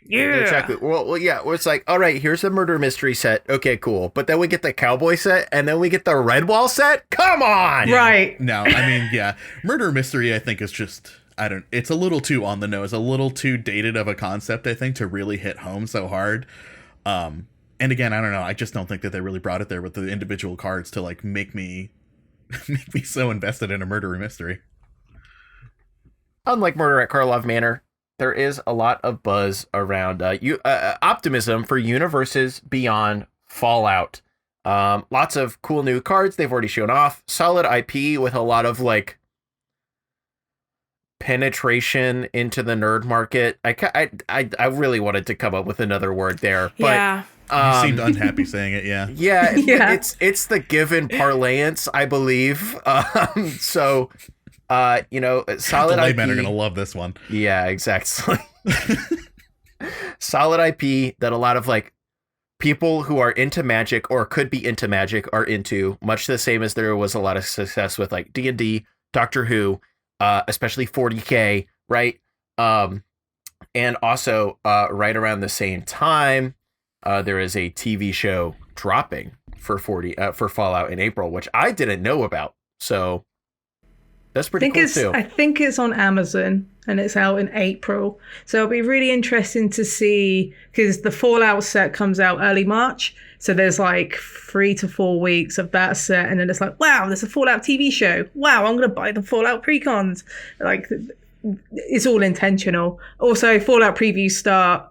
Yeah. Exactly. Well, yeah. It's like, all right, here's the murder mystery set. Okay, cool. But then we get the cowboy set, and then we get the red wall set. Come on. Right. No, I mean, yeah, murder mystery I think is just, it's a little too on the nose, a little too dated of a concept, I think, to really hit home so hard. And again, I don't know, I just don't think that they really brought it there with the individual cards to like make me so invested in a murder mystery. Unlike Murder at Karlov Manor, there is a lot of buzz around optimism for universes beyond Fallout. Lots of cool new cards they've already shown off. Solid IP with a lot of like penetration into the nerd market. I really wanted to come up with another word there, but Yeah. You seemed unhappy saying it, yeah. yeah, Yeah. it's the given parlance, I believe. So solid The laymen IP. are gonna love this one. Yeah, exactly. Solid IP that a lot of like people who are into Magic or could be into Magic are into, much the same as there was a lot of success with like D&D, Doctor Who, especially 40K, right? And also right around the same time, there is a TV show dropping for Fallout in April, which I didn't know about. So that's pretty cool too. I think it's on Amazon and it's out in April. So it'll be really interesting to see, because the Fallout set comes out early March. So there's like 3 to 4 weeks of that set. And then it's like, wow, there's a Fallout TV show. Wow, I'm going to buy the Fallout precons. Like, it's all intentional. Also, Fallout previews start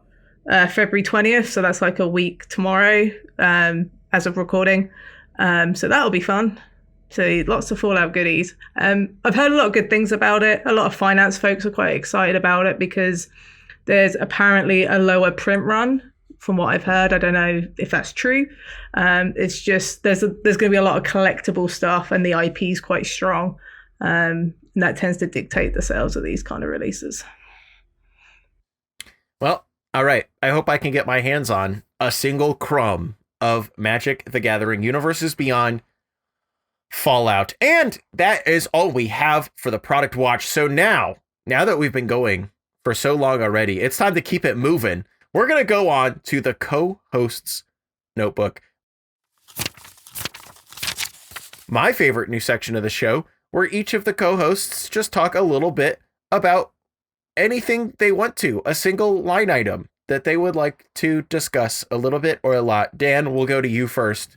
February 20th. So that's like a week tomorrow as of recording. So that'll be fun. So lots of Fallout goodies. I've heard a lot of good things about it. A lot of finance folks are quite excited about it because there's apparently a lower print run from what I've heard. I don't know if that's true. It's just there's going to be a lot of collectible stuff and the IP is quite strong. And that tends to dictate the sales of these kind of releases. Well, all right. I hope I can get my hands on a single crumb of Magic: The Gathering Universes Beyond Fallout. And that is all we have for the product watch. So now that we've been going for so long already, it's time to keep it moving. We're going to go on to the co-host's notebook. My favorite new section of the show, where each of the co-hosts just talk a little bit about anything they want to, a single line item that they would like to discuss a little bit or a lot. Dan, we'll go to you first.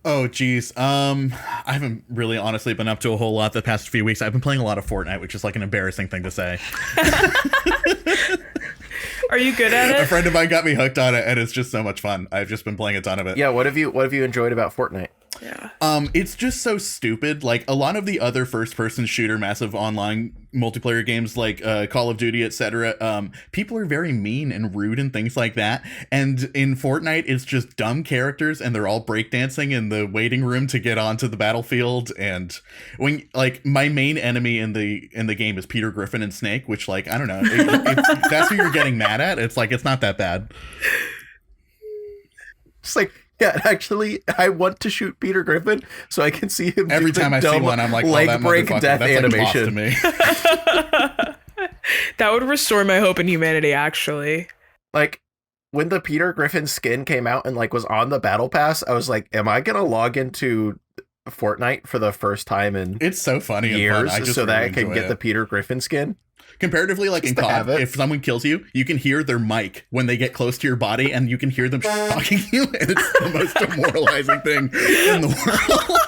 Oh, geez. I haven't really honestly been up to a whole lot the past few weeks. I've been playing a lot of Fortnite, which is like an embarrassing thing to say. Are you good at A it? friend of mine got me hooked on it, and it's just so much fun. I've just been playing a ton of it. Yeah, what have you enjoyed about Fortnite? Yeah. It's just so stupid. Like a lot of the other first-person shooter, massive online multiplayer games like Call of Duty, etc. People are very mean and rude and things like that. And in Fortnite, it's just dumb characters, and they're all breakdancing in the waiting room to get onto the battlefield. And when like my main enemy in the game is Peter Griffin and Snake, which like I don't know, if that's who you're getting mad at, it's like it's not that bad. It's like, yeah, actually, I want to shoot Peter Griffin so I can see him Every do the time I see dumb one, I'm like, leg oh, that break motherfucker, death that's animation. like lost to me. That would restore my hope in humanity, actually. Like when the Peter Griffin skin came out and like was on the battle pass, I was like, am I gonna log into Fortnite for the first time in It's so funny and years fun. I just so that really I can enjoy get it. the Peter Griffin skin? Comparatively, like in to have COD, it. if someone kills you, you can hear their mic when they get close to your body, and you can hear them shocking you, and it's the most demoralizing thing in the world.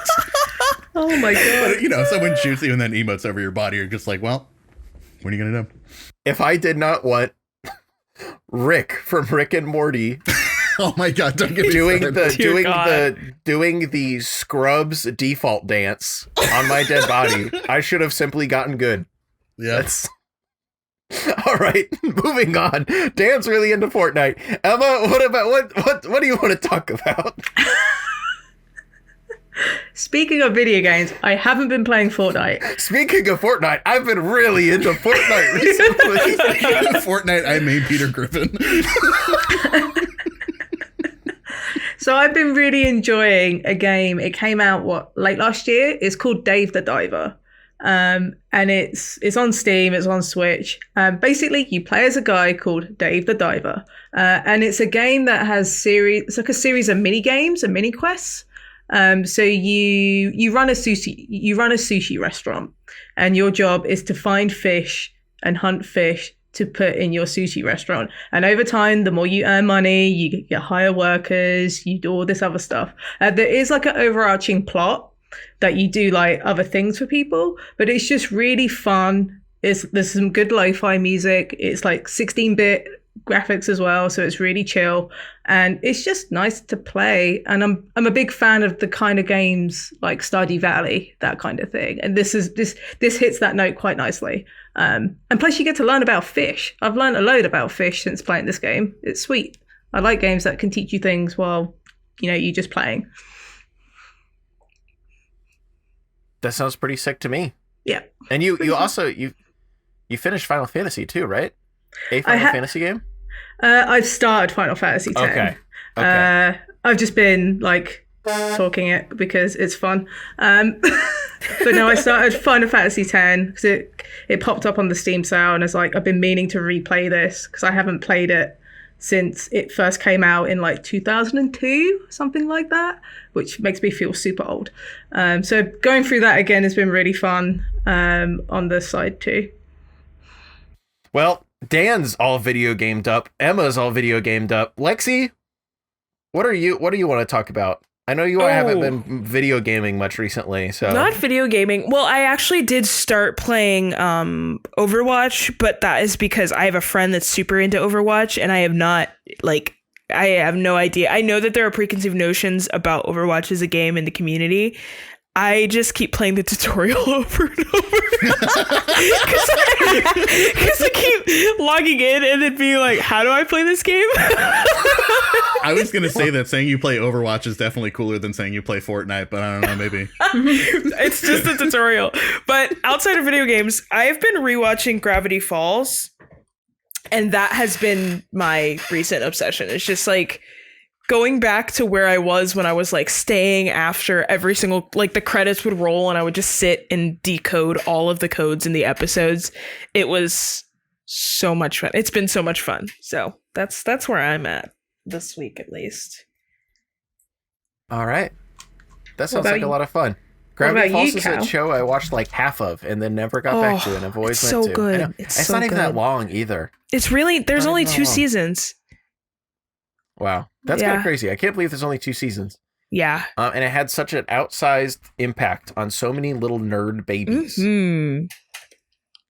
Oh my god. But, you know, someone shoots you and then emotes over your body, you're just like, well, what are you gonna do? If I did not want Rick from Rick and Morty Oh my god, don't get me doing started. the Dear doing God. the doing the Scrubs default dance on my dead body, I should have simply gotten good. Yeah. That's all right. Moving on. Dan's really into Fortnite. Emma, what do you want to talk about? Speaking of video games, I haven't been playing Fortnite. Speaking of Fortnite, I've been really into Fortnite recently. Fortnite, I made Peter Griffin. So I've been really enjoying a game. It came out late last year. It's called Dave the Diver. And it's on Steam, it's on Switch. Basically, you play as a guy called Dave the Diver, and it's a game that has it's like a series of mini games and mini quests. So you run a sushi restaurant, and your job is to find fish and hunt fish to put in your sushi restaurant. And over time, the more you earn money, you get hire workers, you do all this other stuff. There is like an overarching plot that you do like other things for people, but it's just really fun. There's some good lo-fi music. It's like 16-bit graphics as well, so it's really chill, and it's just nice to play. And I'm a big fan of the kind of games like Stardew Valley, that kind of thing. And this hits that note quite nicely. And plus, you get to learn about fish. I've learned a load about fish since playing this game. It's sweet. I like games that can teach you things while you're just playing. That sounds pretty sick to me. Yeah. And you also you finished Final Fantasy too, right? A Final Fantasy game? I've started Final Fantasy X. Okay. I've just been like talking it because it's fun. But no, I started Final Fantasy X because it popped up on the Steam sale, and it's like I've been meaning to replay this because I haven't played it since it first came out in like 2002, something like that, which makes me feel super old. So going through that again has been really fun on the side too. Well, Dan's all video gamed up. Emma's all video gamed up. Lexi, what do you want to talk about? I know you haven't been video gaming much recently, so not video gaming. Well, I actually did start playing Overwatch, but that is because I have a friend that's super into Overwatch, and I have no idea. I know that there are preconceived notions about Overwatch as a game in the community. I just keep playing the tutorial over and over because I keep logging in and then being like, how do I play this game? I was going to say that saying you play Overwatch is definitely cooler than saying you play Fortnite, but I don't know, maybe. It's just a tutorial. But outside of video games, I've been rewatching Gravity Falls, and that has been my recent obsession. It's just like going back to where I was when I was like staying after every single, like the credits would roll and I would just sit and decode all of the codes in the episodes. It was so much fun. It's been so much fun. So that's where I'm at this week, at least. All right. That sounds like a lot of fun. Gravity Falls is a show I watched like half of and then never got back to, and I've always it's meant so to. good. It's not even that long either. It's really, there's only 2 seasons. Wow. That's kind of crazy. I can't believe there's only 2 seasons. Yeah. And it had such an outsized impact on so many little nerd babies. Mm-hmm.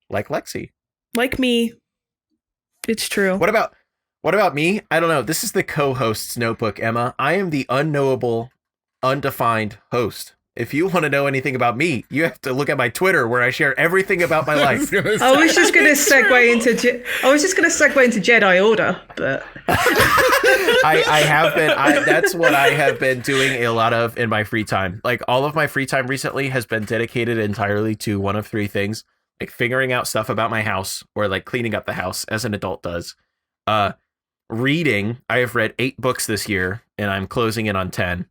Like Lexi. Like me. It's true. What about me? I don't know. This is the co-host's notebook, Emma. I am the unknowable, undefined host. If you want to know anything about me, you have to look at my Twitter where I share everything about my life. I was just going to segue into Jedi Order, but I have been. That's what I have been doing a lot of in my free time. Like all of my free time recently has been dedicated entirely to one of 3 things: like figuring out stuff about my house, or like cleaning up the house as an adult does. Reading. I have read 8 books this year, and I'm closing in on 10.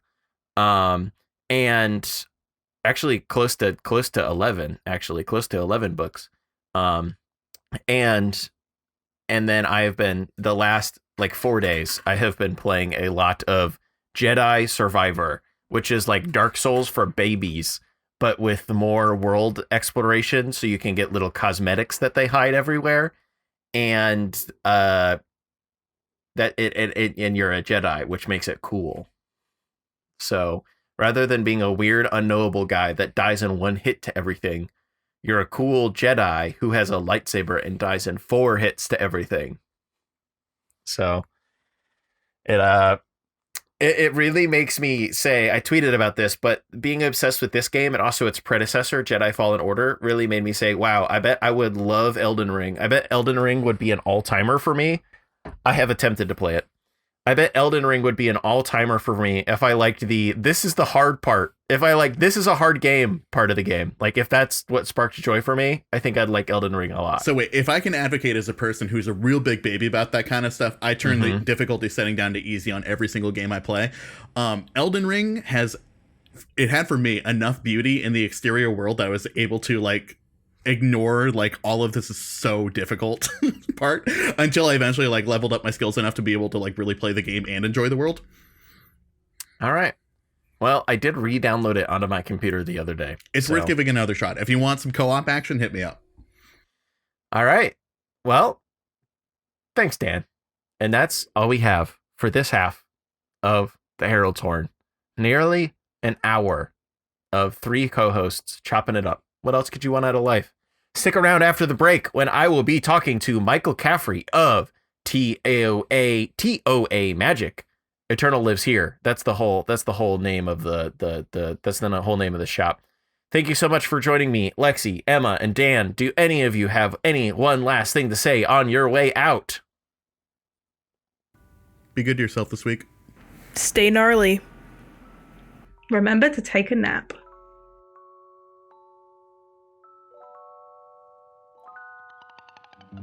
And actually close to 11, close to 11 books. And then I have been, the last like 4 days, I have been playing a lot of Jedi Survivor, which is like Dark Souls for babies, but with more world exploration. So you can get little cosmetics that they hide everywhere. And, and you're a Jedi, which makes it cool. So rather than being a weird, unknowable guy that dies in 1 hit to everything, you're a cool Jedi who has a lightsaber and dies in 4 hits to everything. So it really makes me say, I tweeted about this, but being obsessed with this game and also its predecessor, Jedi Fallen Order, really made me say, wow, I bet I would love Elden Ring. I bet Elden Ring would be an all-timer for me. I have attempted to play it. I bet Elden Ring would be an all-timer for me if I liked this is the hard part. If I like, this is a hard game part of the game. Like, if that's what sparked joy for me, I think I'd like Elden Ring a lot. So wait, if I can advocate as a person who's a real big baby about that kind of stuff, I turn the difficulty setting down to easy on every single game I play. Elden Ring has it had for me enough beauty in the exterior world that I was able to like ignore like all of this is so difficult part until I eventually like leveled up my skills enough to be able to like really play the game and enjoy the world. All right. Well, I did re-download it onto my computer the other day. It's worth giving another shot. If you want some co-op action, hit me up. All right. Well, thanks, Dan. And that's all we have for this half of the Herald's Horn. Nearly an hour of 3 co-hosts chopping it up. What else could you want out of life? Stick around after the break when I will be talking to Michael Caffrey of TOA Magic. Eternal lives here. That's the whole name of the whole name of the shop. Thank you so much for joining me, Lexi, Emma, and Dan. Do any of you have any one last thing to say on your way out? Be good to yourself this week. Stay gnarly. Remember to take a nap.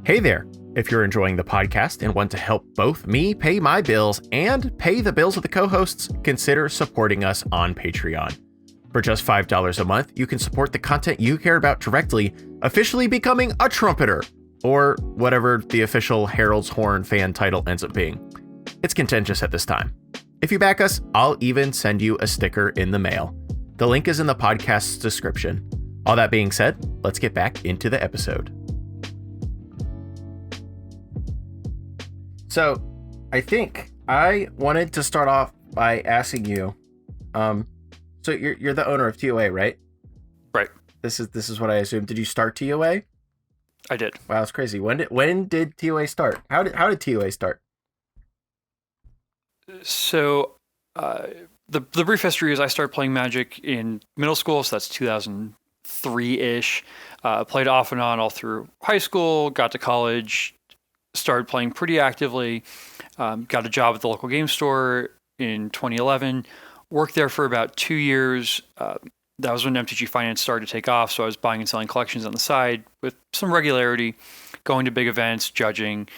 Hey there. If you're enjoying the podcast and want to help both me pay my bills and pay the bills of the co-hosts, consider supporting us on Patreon. For just $5 a month, you can support the content you care about directly, officially becoming a trumpeter, or whatever the official Herald's Horn fan title ends up being. It's contentious at this time. If you back us, I'll even send you a sticker in the mail. The link is in the podcast's description. All that being said, let's get back into the episode. So, I think I wanted to start off by asking you, so you're the owner of TOA, right? Right. This is what I assumed. Did you start TOA? I did. Wow, that's crazy. When did TOA start? How did TOA start? So, the brief history is I started playing Magic in middle school, so that's 2003-ish. Played off and on all through high school, got to college, started playing pretty actively, got a job at the local game store in 2011, worked there for about 2 years. That was when MTG Finance started to take off, so I was buying and selling collections on the side with some regularity, going to big events, judging,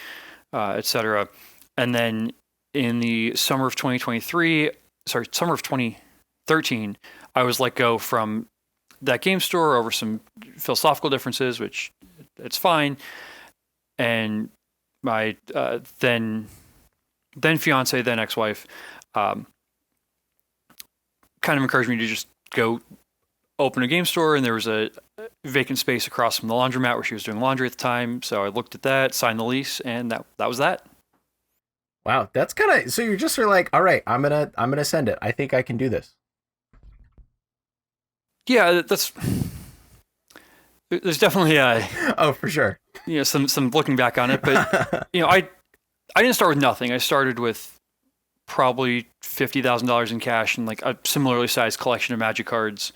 etc. And then in the summer of 2013, I was let go from that game store over some philosophical differences, which it's fine. And my then fiance, then ex-wife, kind of encouraged me to just go open a game store, and there was a vacant space across from the laundromat where she was doing laundry at the time. So I looked at that, signed the lease, and that was that. Wow, that's kind of, so you're just sort of like, all right, I'm gonna send it. I think I can do this. Yeah, there's definitely oh, for sure. Some looking back on it, but I didn't start with nothing. I started with probably $50,000 in cash and like a similarly sized collection of Magic cards,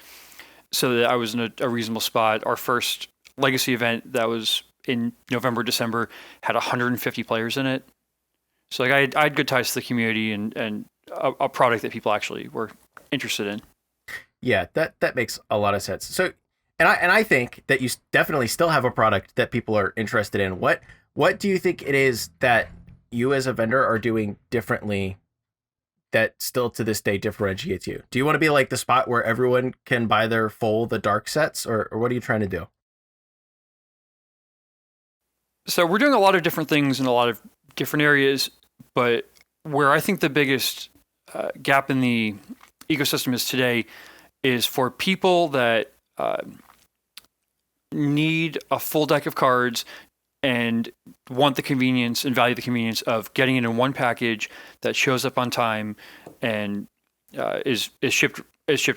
so that I was in a reasonable spot. Our first legacy event that was in November, December had 150 players in it. So like I had good ties to the community and a product that people actually were interested in. Yeah, that makes a lot of sense. So, and I think that you definitely still have a product that people are interested in. What do you think it is that you as a vendor are doing differently that still to this day differentiates you? Do you want to be like the spot where everyone can buy their the dark sets, or what are you trying to do? So we're doing a lot of different things in a lot of different areas, but where I think the biggest gap in the ecosystem is today is for people that need a full deck of cards and want the convenience and value the convenience of getting it in one package that shows up on time and is shipped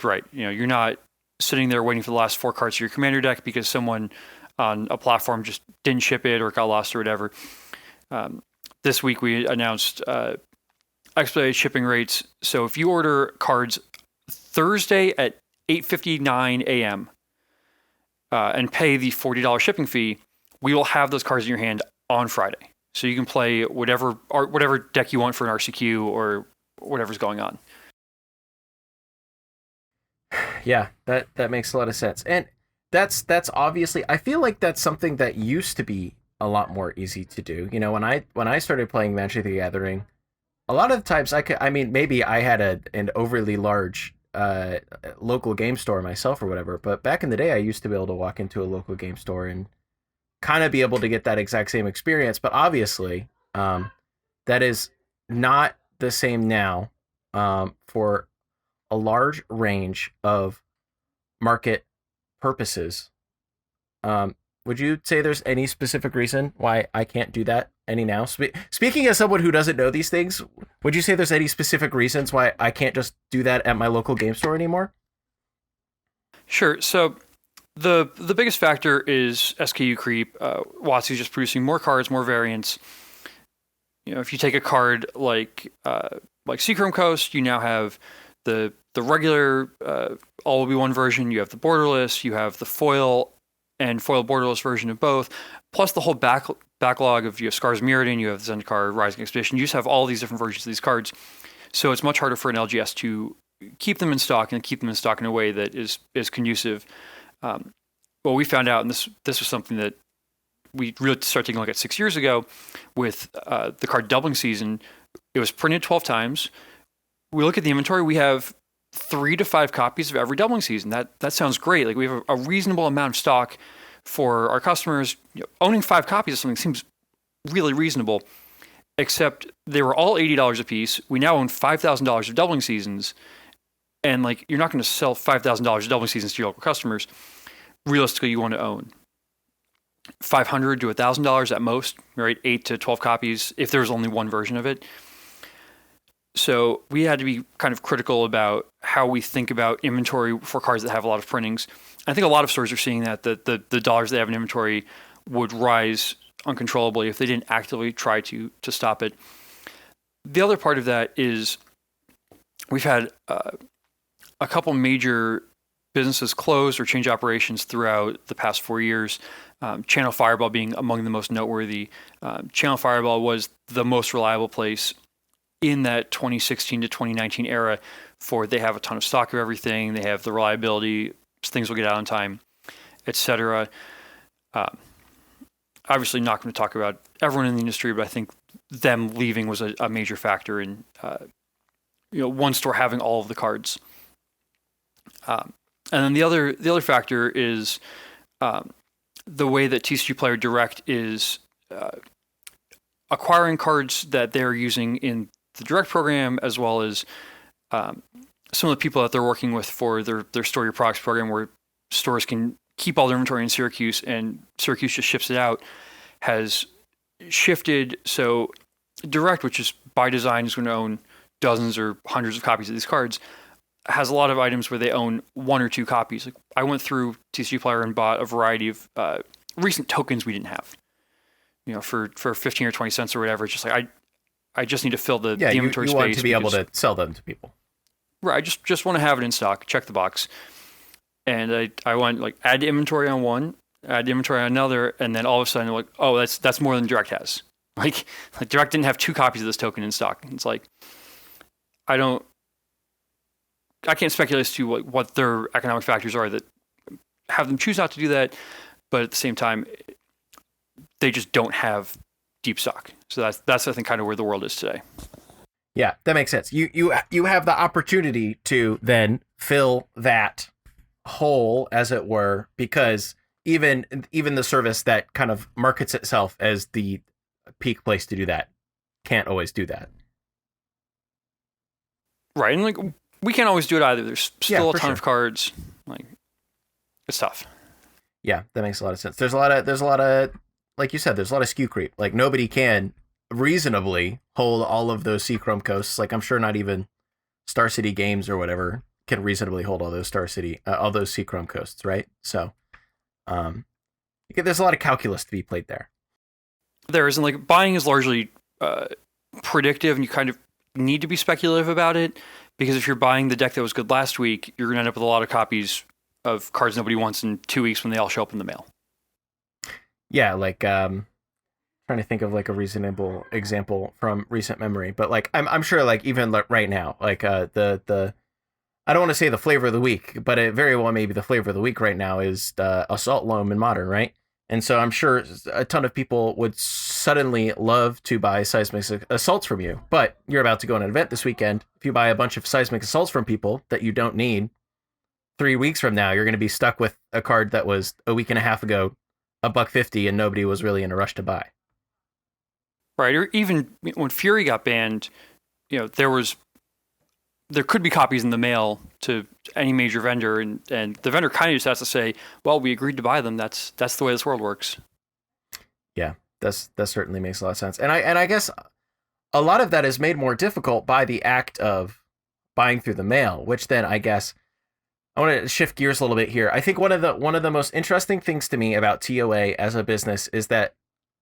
right. You're not sitting there waiting for the last 4 cards of your commander deck because someone on a platform just didn't ship it or got lost or whatever. This week we announced expedited shipping rates. So if you order cards Thursday at 8:59 a.m. And pay the $40 shipping fee, we will have those cards in your hand on Friday. So you can play whatever deck you want for an RCQ or whatever's going on. Yeah, that makes a lot of sense. And that's obviously, I feel like that's something that used to be a lot more easy to do. When I started playing Magic the Gathering, a lot of times maybe I had an overly large local game store myself or whatever, but back in the day, I used to be able to walk into a local game store and kind of be able to get that exact same experience. But obviously, that is not the same now for a large range of market purposes. Would you say there's any specific reason why I can't do that any now? Speaking as someone who doesn't know these things, would you say there's any specific reasons why I can't just do that at my local game store anymore? Sure. So the biggest factor is SKU creep. WotC's just producing more cards, more variants. If you take a card like Seachrome Coast, you now have the regular all will be one version. You have the borderless. You have the foil and foil borderless version of both, plus the whole backlog of you have Scars Mirrodin, you have Zendikar Rising Expedition. You just have all these different versions of these cards, so it's much harder for an LGS to keep them in stock and keep them in stock in a way that is conducive. Well, we found out, and this was something that we really started taking a look at 6 years ago with the card doubling season. It was printed 12 times. We look at the inventory, we have 3 to 5 copies of every doubling season. That sounds great. Like, we have a reasonable amount of stock for our customers. Owning 5 copies of something seems really reasonable, except they were all $80 a piece. We now own $5,000 of doubling seasons, and like, you're not going to sell $5,000 of doubling seasons to your local customers. Realistically, you want to own $500 to $1,000 at most, right? 8 to 12 copies if there's only one version of it. So we had to be kind of critical about how we think about inventory for cards that have a lot of printings. I think a lot of stores are seeing that the dollars they have in inventory would rise uncontrollably if they didn't actively try to stop it. The other part of that is we've had a couple major businesses close or change operations throughout the past 4 years. Channel Fireball being among the most noteworthy. Channel Fireball was the most reliable place in that 2016 to 2019 era for they have a ton of stock of everything, they have the reliability, things will get out on time, etc. Obviously not going to talk about everyone in the industry, but I think them leaving was a major factor in one store having all of the cards. And then the other factor is the way that TCG Player Direct is acquiring cards that they're using in the Direct program, as well as some of the people that they're working with for their Store Your Products program, where stores can keep all their inventory in Syracuse and Syracuse just ships it out, has shifted. So Direct, which is by design is going to own dozens or hundreds of copies of these cards, has a lot of items where they own 1 or 2 copies. Like, I went through TCG Player and bought a variety of recent tokens we didn't have, for 15 or 20 cents or whatever. It's just like, I just need to fill the inventory space. You want to be able to sell them to people. Right. I just want to have it in stock, check the box. And I went like add to inventory on one, add to inventory on another, and then all of a sudden like, oh, that's more than Direct has. Like Direct didn't have 2 copies of this token in stock. It's like, I can't speculate as to what their economic factors are that have them choose not to do that, but at the same time, they just don't have deep stock. So that's I think kind of where the world is today. Yeah, that makes sense. You have the opportunity to then fill that hole, as it were, because even the service that kind of markets itself as the peak place to do that can't always do that. Right, and like we can't always do it either. There's still a ton of cards. Like, it's tough. Yeah, that makes a lot of sense. There's a lot of like you said, there's a lot of SKU creep. Like, nobody can reasonably hold all of those Seachrome Coasts. Like, I'm sure not even Star City Games or whatever can reasonably hold all those all those Seachrome Coasts, right? So, there's a lot of calculus to be played there. There isn't, like, buying is largely predictive, and you kind of need to be speculative about it, because if you're buying the deck that was good last week, you're going to end up with a lot of copies of cards nobody wants in 2 weeks when they all show up in the mail. Yeah, like trying to think of like a reasonable example from recent memory, but like I'm sure like even like right now, like the I don't want to say the flavor of the week, but it very well maybe the flavor of the week right now is Assault Loam in Modern, right? And so I'm sure a ton of people would suddenly love to buy Seismic Assaults from you, but you're about to go on an event this weekend. If you buy a bunch of Seismic Assaults from people that you don't need, 3 weeks from now, you're going to be stuck with a card that was a week and a half ago, $150, and nobody was really in a rush to buy. Right, or even when Fury got banned, there could be copies in the mail to any major vendor, and the vendor kind of just has to say, well, we agreed to buy them. That's the way this world works. Yeah, that certainly makes a lot of sense. And I guess a lot of that is made more difficult by the act of buying through the mail, which then I guess I want to shift gears a little bit here. I think one of the most interesting things to me about TOA as a business is that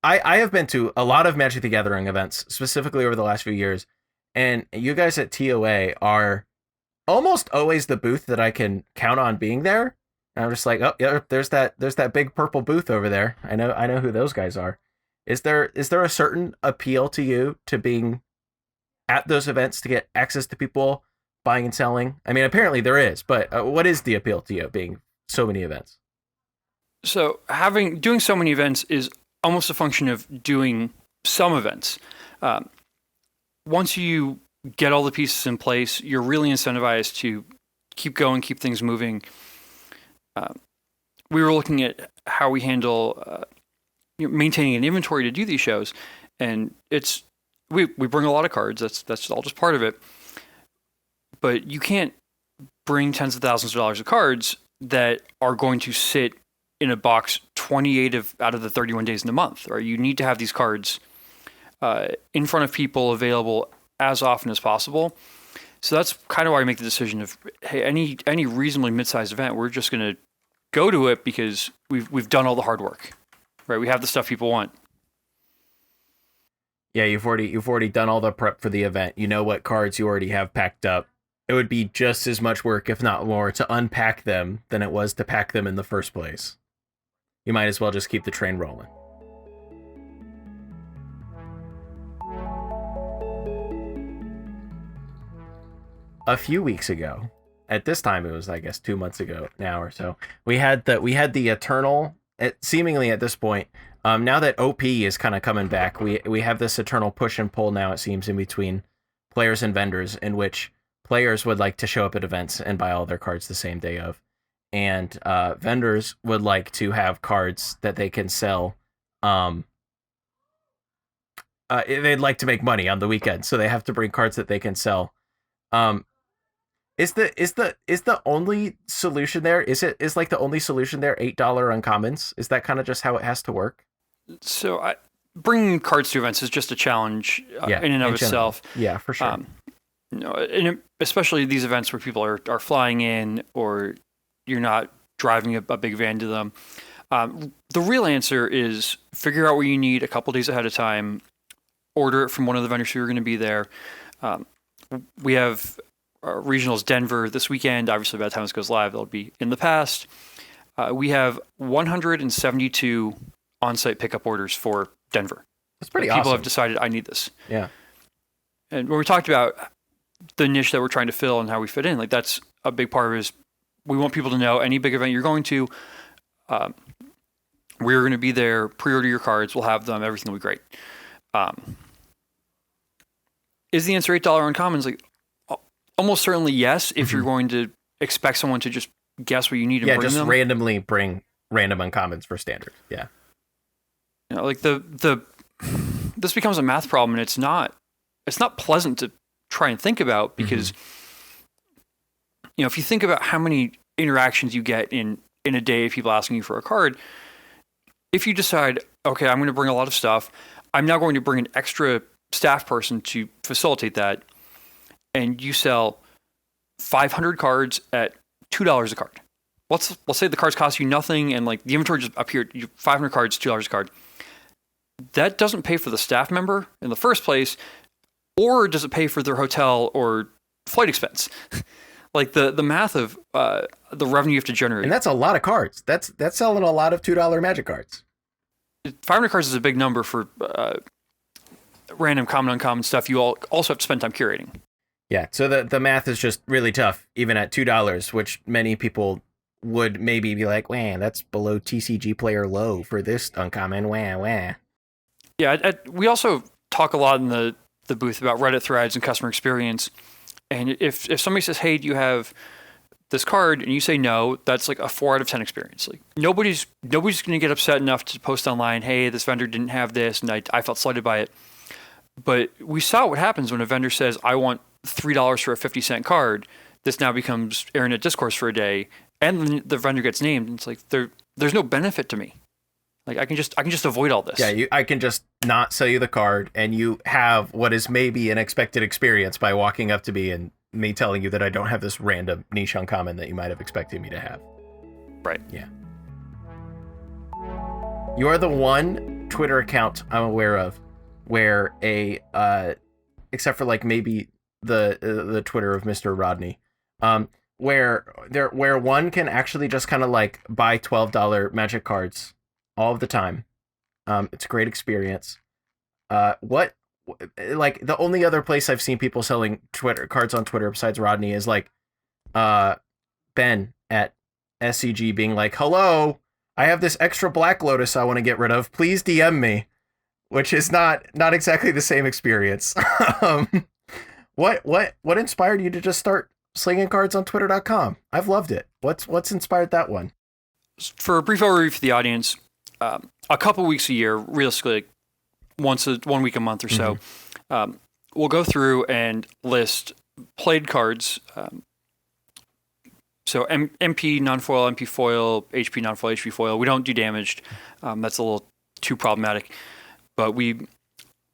I have been to a lot of Magic the Gathering events, specifically over the last few years, and you guys at TOA are almost always the booth that I can count on being there. And I'm just like, oh yeah, there's that big purple booth over there. I know who those guys are. Is there a certain appeal to you to being at those events to get access to people buying and selling? I mean, apparently there is, but what is the appeal to you being so many events? So doing so many events is almost a function of doing some events. Once you get all the pieces in place, you're really incentivized to keep going, keep things moving. We were looking at how we handle maintaining an inventory to do these shows, and we bring a lot of cards. That's all just part of it. But you can't bring tens of thousands of dollars of cards that are going to sit in a box 28 out of the 31 days in the month. Right? You need to have these cards in front of people, available as often as possible. So that's kind of why we make the decision of, hey, any reasonably mid-sized event, we're just going to go to it because we've done all the hard work, right? We have the stuff people want. Yeah, you've already done all the prep for the event. You know what cards you already have packed up. It would be just as much work, if not more, to unpack them than it was to pack them in the first place. You might as well just keep the train rolling. A few weeks ago, at this time it was, I guess, 2 months ago now or so, we had the Eternal, seemingly at this point, now that OP is kind of coming back, we have this eternal push and pull now, it seems, in between players and vendors, in which players would like to show up at events and buy all their cards the same day of, and vendors would like to have cards that they can sell. They'd like to make money on the weekend, so they have to bring cards that they can sell. Is the only solution there? Is like the only solution there $8 uncommons? Is that kind of just how it has to work? So bringing cards to events is just a challenge in and of itself. Yeah, for sure. And especially these events where people are flying in, or you're not driving a big van to them. The real answer is figure out what you need a couple days ahead of time. Order it from one of the vendors who are going to be there. We have regionals Denver this weekend. Obviously, by the time this goes live, they'll be in the past. We have 172 on-site pickup orders for Denver. That's pretty awesome. People have decided, I need this. Yeah. And when we talked about the niche that we're trying to fill and how we fit in, like that's a big part of it is we want people to know any big event you're going to, we're going to be there, pre-order your cards, we'll have them, everything will be great. Is the answer $8 uncommons? Like, almost certainly yes, if you're going to expect someone to just guess what you need and bring them. Yeah, just randomly bring random uncommons for standard. Yeah. You know, like this becomes a math problem, and it's not pleasant to try and think about because you know, if you think about how many interactions you get in a day of people asking you for a card, if you decide, okay, I'm going to bring a lot of stuff, I'm now going to bring an extra staff person to facilitate that, and you sell 500 cards at $2 a card. Let's say the cards cost you nothing, and like the inventory just appeared, 500 cards, $2 a card. That doesn't pay for the staff member in the first place, or does it pay for their hotel or flight expense? Like the math of the revenue you have to generate. And that's a lot of cards. That's selling a lot of $2 Magic cards. 500 cards is a big number for random common, uncommon stuff. You also have to spend time curating. Yeah, so the math is just really tough, even at $2, which many people would maybe be like, wah, that's below TCG player low for this uncommon, wah, wah. Yeah, we also talk a lot in the booth about Reddit threads and customer experience. And if somebody says, "Hey, do you have this card?" and you say no, that's like a 4 out of 10 experience. Like nobody's going to get upset enough to post online, "Hey, this vendor didn't have this, and I felt slighted by it." But we saw what happens when a vendor says, "I want $3 for a 50-cent card." This now becomes internet discourse for a day, and then the vendor gets named. And it's like there's no benefit to me. Like I can just avoid all this. Yeah, I can just not sell you the card, and you have what is maybe an expected experience by walking up to me and me telling you that I don't have this random niche uncommon that you might have expected me to have. Right. Yeah. You are the one Twitter account I'm aware of where except for like maybe the Twitter of Mr. Rodney, where one can actually just kind of like buy $12 Magic cards all of the time. It's a great experience. Like the only other place I've seen people selling Twitter cards on Twitter besides Rodney is like Ben at SCG being like, "Hello, I have this extra Black Lotus I want to get rid of. Please DM me," which is not exactly the same experience. What inspired you to just start slinging cards on Twitter.com? I've loved it. What's inspired that one? For a brief overview for the audience, a couple weeks a year, realistically, like 1 week a month or so, we'll go through and list played cards. So MP non-foil, MP foil, HP non-foil, HP foil. We don't do damaged. That's a little too problematic. But we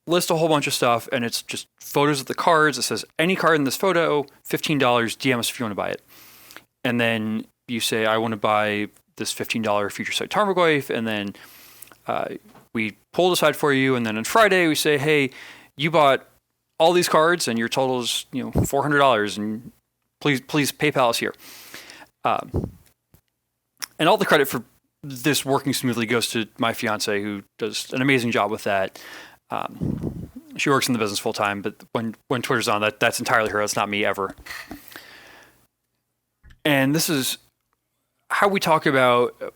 list a whole bunch of stuff, and it's just photos of the cards. It says, any card in this photo, $15, DM us if you want to buy it. And then you say, I want to buy this $15 Future Sight Tarmogoyf, and then we pull it aside for you, and then on Friday we say, hey, you bought all these cards, and your total is $400, and please PayPal us here. And all the credit for this working smoothly goes to my fiance, who does an amazing job with that. She works in the business full time, but when Twitter's on, that's entirely her. That's not me ever. And this is how we talk about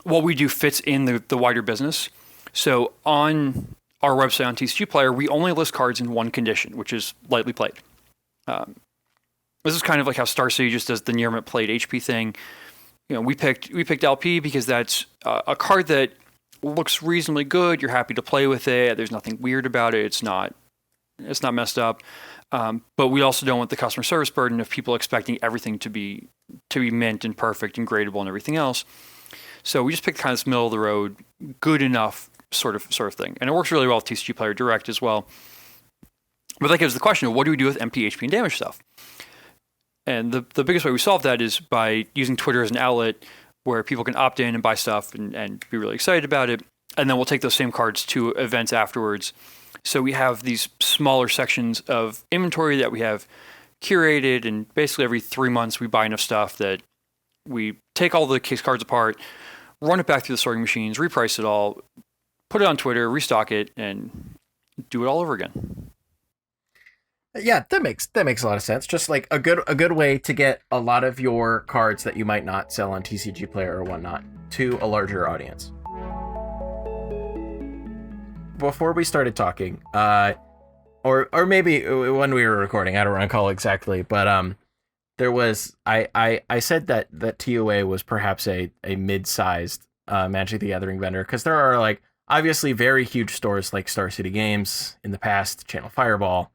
what we do fits in the wider business. So on our website on TCG Player, we only list cards in one condition, which is lightly played. This is kind of like how Star City just does the near mint played HP thing. We picked LP because that's a card that looks reasonably good. You're happy to play with it. There's nothing weird about it. It's not messed up. But we also don't want the customer service burden of people expecting everything to be mint and perfect and gradable and everything else. So we just picked kind of this middle of the road, good enough sort of thing. And it works really well with TCG Player Direct as well. But that gives the question of what do we do with MP, HP, and damage stuff? And the biggest way we solve that is by using Twitter as an outlet where people can opt in and buy stuff and be really excited about it. And then we'll take those same cards to events afterwards. So we have these smaller sections of inventory that we have curated, and basically every 3 months we buy enough stuff that we take all the case cards apart, run it back through the sorting machines, reprice it all, put it on Twitter, restock it, and do it all over again. Yeah, that makes a lot of sense. Just like a good way to get a lot of your cards that you might not sell on TCG Player or whatnot to a larger audience. Before we started talking, or maybe when we were recording, I don't recall exactly, but there was I said that TOA was perhaps a mid-sized Magic the Gathering vendor, because there are like obviously very huge stores like Star City Games in the past, Channel Fireball.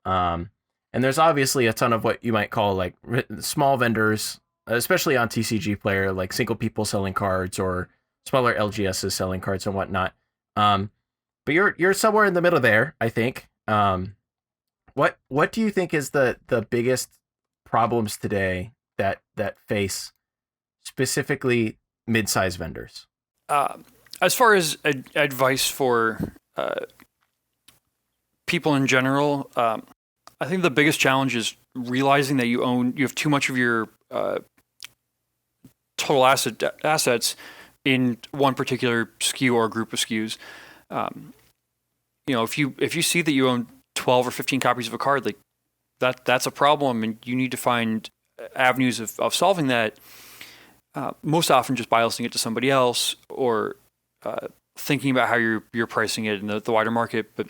And there's obviously a ton of what you might call like small vendors, especially on TCG Player, like single people selling cards or smaller LGSs selling cards and whatnot. But you're somewhere in the middle there, I think. What do you think is the biggest problems today that face specifically mid-sized vendors? As far as advice for people in general, I think the biggest challenge is realizing that you have too much of your total assets in one particular SKU or group of SKUs. If you see that you own 12 or 15 copies of a card, like that's a problem, and you need to find avenues of solving that. Most often just by listing it to somebody else, or thinking about how you're pricing it in the wider market. But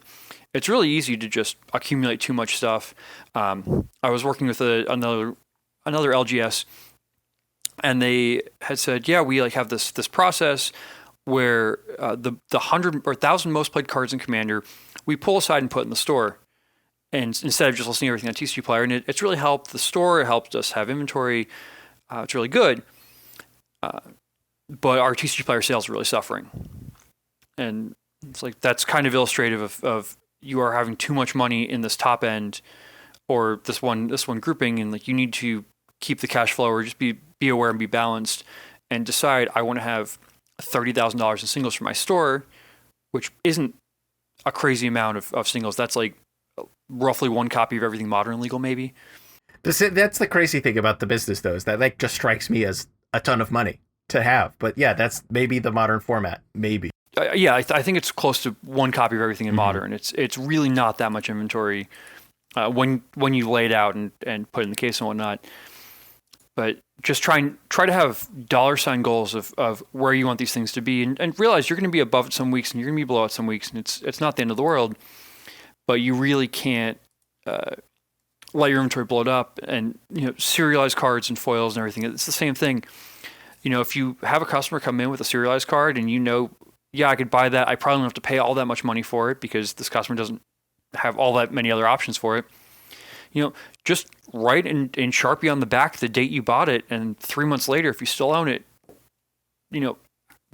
it's really easy to just accumulate too much stuff. I was working with another LGS, and they had said, yeah, we like have this process where the 100 or 1,000 most played cards in Commander, we pull aside and put in the store. And instead of just listing everything on TCG Player, and it's really helped the store. It helped us have inventory. It's really good. But our TCG Player sales are really suffering. And it's like, that's kind of illustrative of you are having too much money in this top end or this one grouping, and like you need to keep the cash flow or just be aware and be balanced and decide, I want to have $30,000 in singles for my store, which isn't a crazy amount of singles. That's like roughly one copy of everything modern and legal, maybe. That's the crazy thing about the business, though, is that like just strikes me as a ton of money to have. But yeah, that's maybe the modern format, maybe. Yeah, I think it's close to one copy of everything in modern. It's really not that much inventory when you lay it out and put it in the case and whatnot. But just try to have $ goals of where you want these things to be, and realize you're going to be above it some weeks and you're going to be below it some weeks, and it's not the end of the world. But you really can't let your inventory blow up, and serialized cards and foils and everything. It's the same thing. If you have a customer come in with a serialized card and yeah, I could buy that. I probably don't have to pay all that much money for it because this customer doesn't have all that many other options for it. Just write in Sharpie on the back the date you bought it, and 3 months later, if you still own it,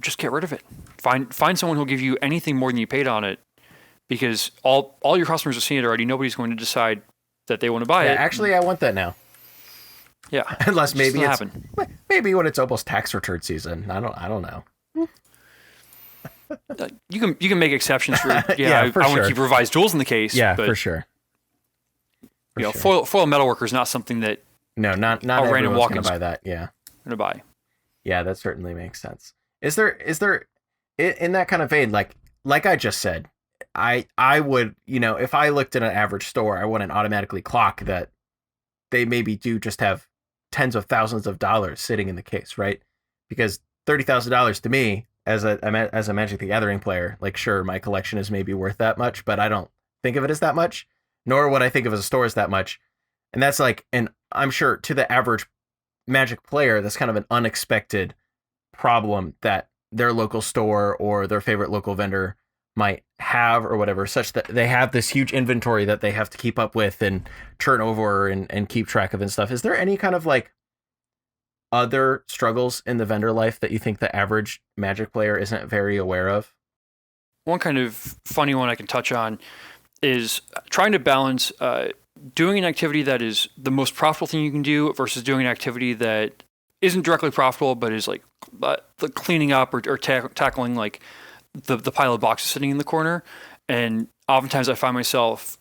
just get rid of it. Find someone who'll give you anything more than you paid on it, because all your customers are seeing it already. Nobody's going to decide that they want to buy it. Actually, I want that now. Yeah, unless maybe when it's almost tax return season. I don't know. You can make exceptions for yeah, I want to keep revised duels in the case. Yeah, but, for sure. Foil metalworker is not something that not everyone's going to buy that. Yeah, going to buy. Yeah, that certainly makes sense. Is there in that kind of vein, like I just said, I would, if I looked at an average store, I wouldn't automatically clock that they maybe do just have tens of thousands of dollars sitting in the case, right? Because $30,000 to me as a Magic the Gathering player, like, sure, my collection is maybe worth that much, but I don't think of it as that much, nor would I think of as a store as that much. And that's like, and I'm sure to the average Magic player, that's kind of an unexpected problem that their local store or their favorite local vendor might have or whatever, such that they have this huge inventory that they have to keep up with and turn over and keep track of and stuff. Is there any kind of like other struggles in the vendor life that you think the average Magic player isn't very aware of? One kind of funny one I can touch on is trying to balance doing an activity that is the most profitable thing you can do versus doing an activity that isn't directly profitable, but is like the cleaning up or tackling like the pile of boxes sitting in the corner. And oftentimes I find myself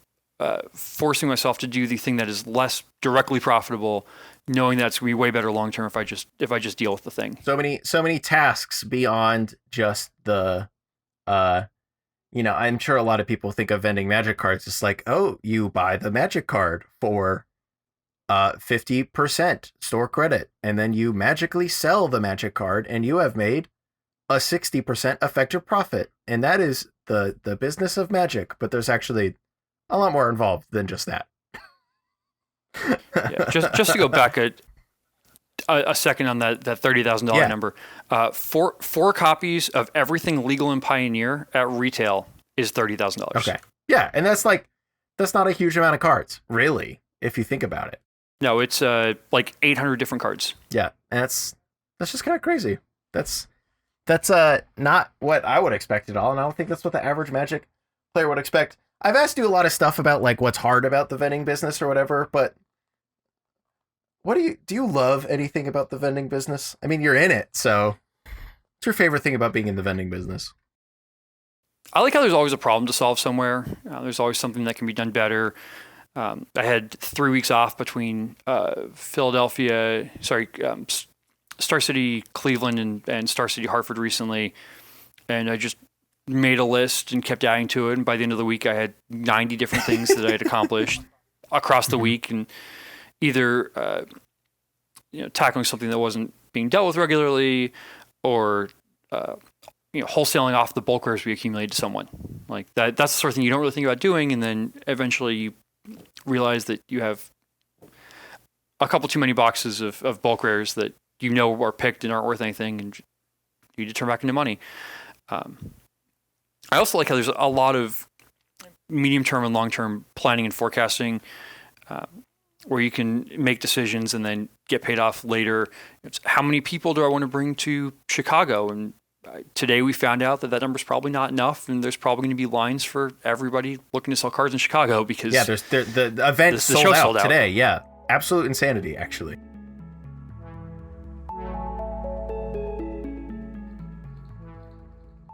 forcing myself to do the thing that is less directly profitable, knowing that's going to be way better long term if I just deal with the thing. So many tasks beyond just the I'm sure a lot of people think of vending Magic cards. It's like, oh, you buy the Magic card for 50% store credit, and then you magically sell the Magic card, and you have made a 60% effective profit. And that is the business of Magic. But there's actually a lot more involved than just that. Yeah, just to go back a second on that $30,000 number, four copies of everything legal in Pioneer at retail is $30,000. Okay, yeah, and that's not a huge amount of cards, really, if you think about it. No, it's like 800 different cards. Yeah, and that's just kind of crazy. That's not what I would expect at all, and I don't think that's what the average Magic player would expect. I've asked you a lot of stuff about like what's hard about the vending business or whatever, but what do you love anything about the vending business? I mean, you're in it, so what's your favorite thing about being in the vending business? I like how there's always a problem to solve somewhere. There's always something that can be done better. I had 3 weeks off between Star City Cleveland and Star City Hartford recently, and I just made a list and kept adding to it. And by the end of the week, I had 90 different things that I had accomplished across the week, and either tackling something that wasn't being dealt with regularly, or wholesaling off the bulk rares we accumulated to someone. Like that's the sort of thing you don't really think about doing, and then eventually you realize that you have a couple too many boxes of bulk rares that are picked and aren't worth anything, and you need to turn back into money. I also like how there's a lot of medium-term and long-term planning and forecasting, where you can make decisions and then get paid off later. It's how many people do I want to bring to Chicago? And today we found out that number's probably not enough, and there's probably going to be lines for everybody looking to sell cards in Chicago because the event sold out today. Yeah, absolute insanity, actually.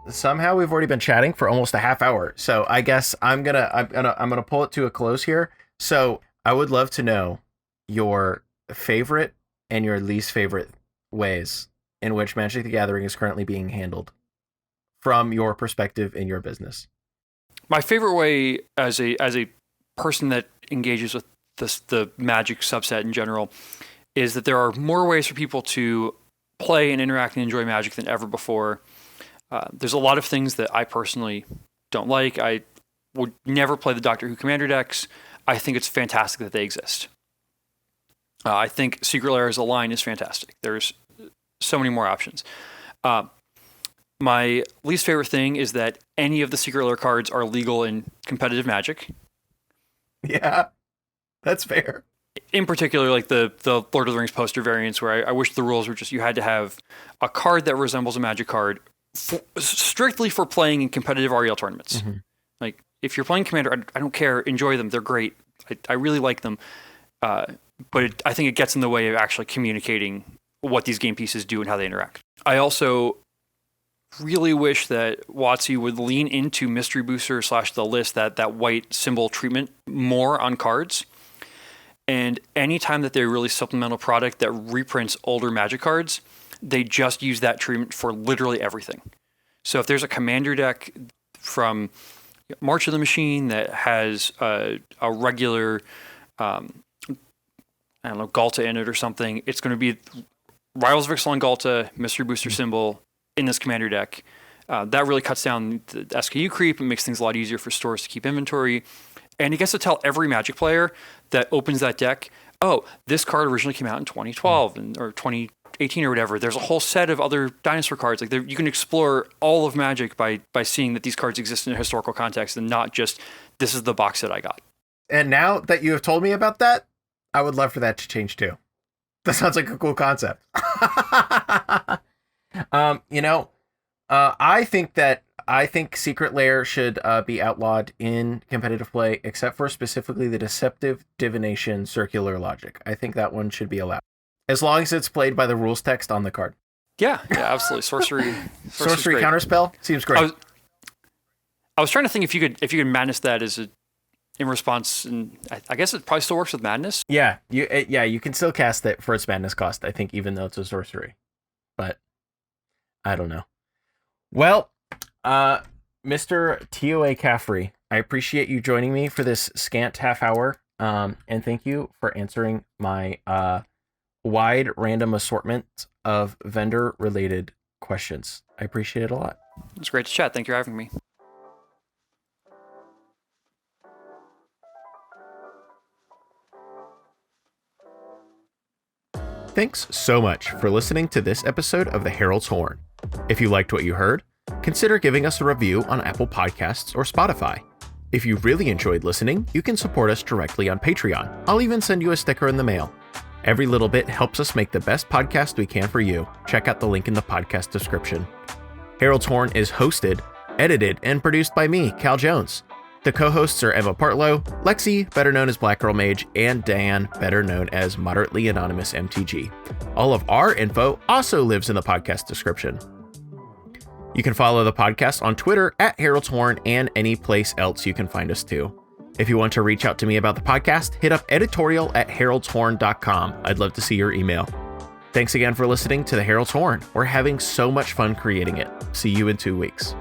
Somehow we've already been chatting for almost a half hour, so I guess I'm gonna pull it to a close here. So I would love to know your favorite and your least favorite ways in which Magic the Gathering is currently being handled from your perspective in your business. My favorite way as a person that engages with the Magic subset in general is that there are more ways for people to play and interact and enjoy Magic than ever before. There's a lot of things that I personally don't like. I would never play the Doctor Who Commander decks. I think it's fantastic that they exist. I think Secret Lair as a line is fantastic. There's so many more options. My least favorite thing is that any of the Secret Lair cards are legal in competitive Magic. Yeah, that's fair. In particular, like the Lord of the Rings poster variants, where I wish the rules were just you had to have a card that resembles a Magic card strictly for playing in competitive REL tournaments. Mm-hmm. Like, if you're playing Commander, I don't care. Enjoy them. They're great. I really like them. But I think it gets in the way of actually communicating what these game pieces do and how they interact. I also really wish that WotC would lean into Mystery Booster / the list, that white symbol treatment more on cards. And anytime that they release supplemental product that reprints older Magic cards, they just use that treatment for literally everything. So if there's a Commander deck from March of the Machine that has a regular, Galta in it or something, it's going to be Rivals of Ixalan Galta, Mystery Booster symbol in this Commander deck. That really cuts down the SKU creep and makes things a lot easier for stores to keep inventory. And he gets to tell every Magic player that opens that deck, oh, this card originally came out in 2012 or 2018 or whatever. There's a whole set of other dinosaur cards. Like, you can explore all of Magic by seeing that these cards exist in a historical context and not just, this is the box that I got. And now that you have told me about that, I would love for that to change too. That sounds like a cool concept. I think Secret Lair should be outlawed in competitive play, except for specifically the Deceptive Divination Circular Logic. I think that one should be allowed, as long as it's played by the rules text on the card. Yeah, absolutely. Sorcery Counterspell seems great. I was trying to think if you could madness that in response, and I guess it probably still works with madness. Yeah, you can still cast it for its madness cost, I think, even though it's a sorcery. But I don't know. Well, Mr. TOA Caffrey, I appreciate you joining me for this scant half hour, and thank you for answering my wide random assortment of vendor-related questions. I appreciate it a lot. It's great to chat. Thank you for having me. Thanks so much for listening to this episode of The Herald's Horn. If you liked what you heard, consider giving us a review on Apple Podcasts or Spotify. If you really enjoyed listening, you can support us directly on Patreon. I'll even send you a sticker in the mail. Every little bit helps us make the best podcast we can for you. Check out the link in the podcast description. Herald's Horn is hosted, edited, and produced by me, Cal Jones. The co-hosts are Emma Partlow, Lexi, better known as Black Girl Mage, and Dan, better known as Moderately Anonymous MTG. All of our info also lives in the podcast description. You can follow the podcast on Twitter at Herald's Horn and any place else you can find us too. If you want to reach out to me about the podcast, hit up editorial@heraldshorn.com. I'd love to see your email. Thanks again for listening to The Herald's Horn. We're having so much fun creating it. See you in 2 weeks.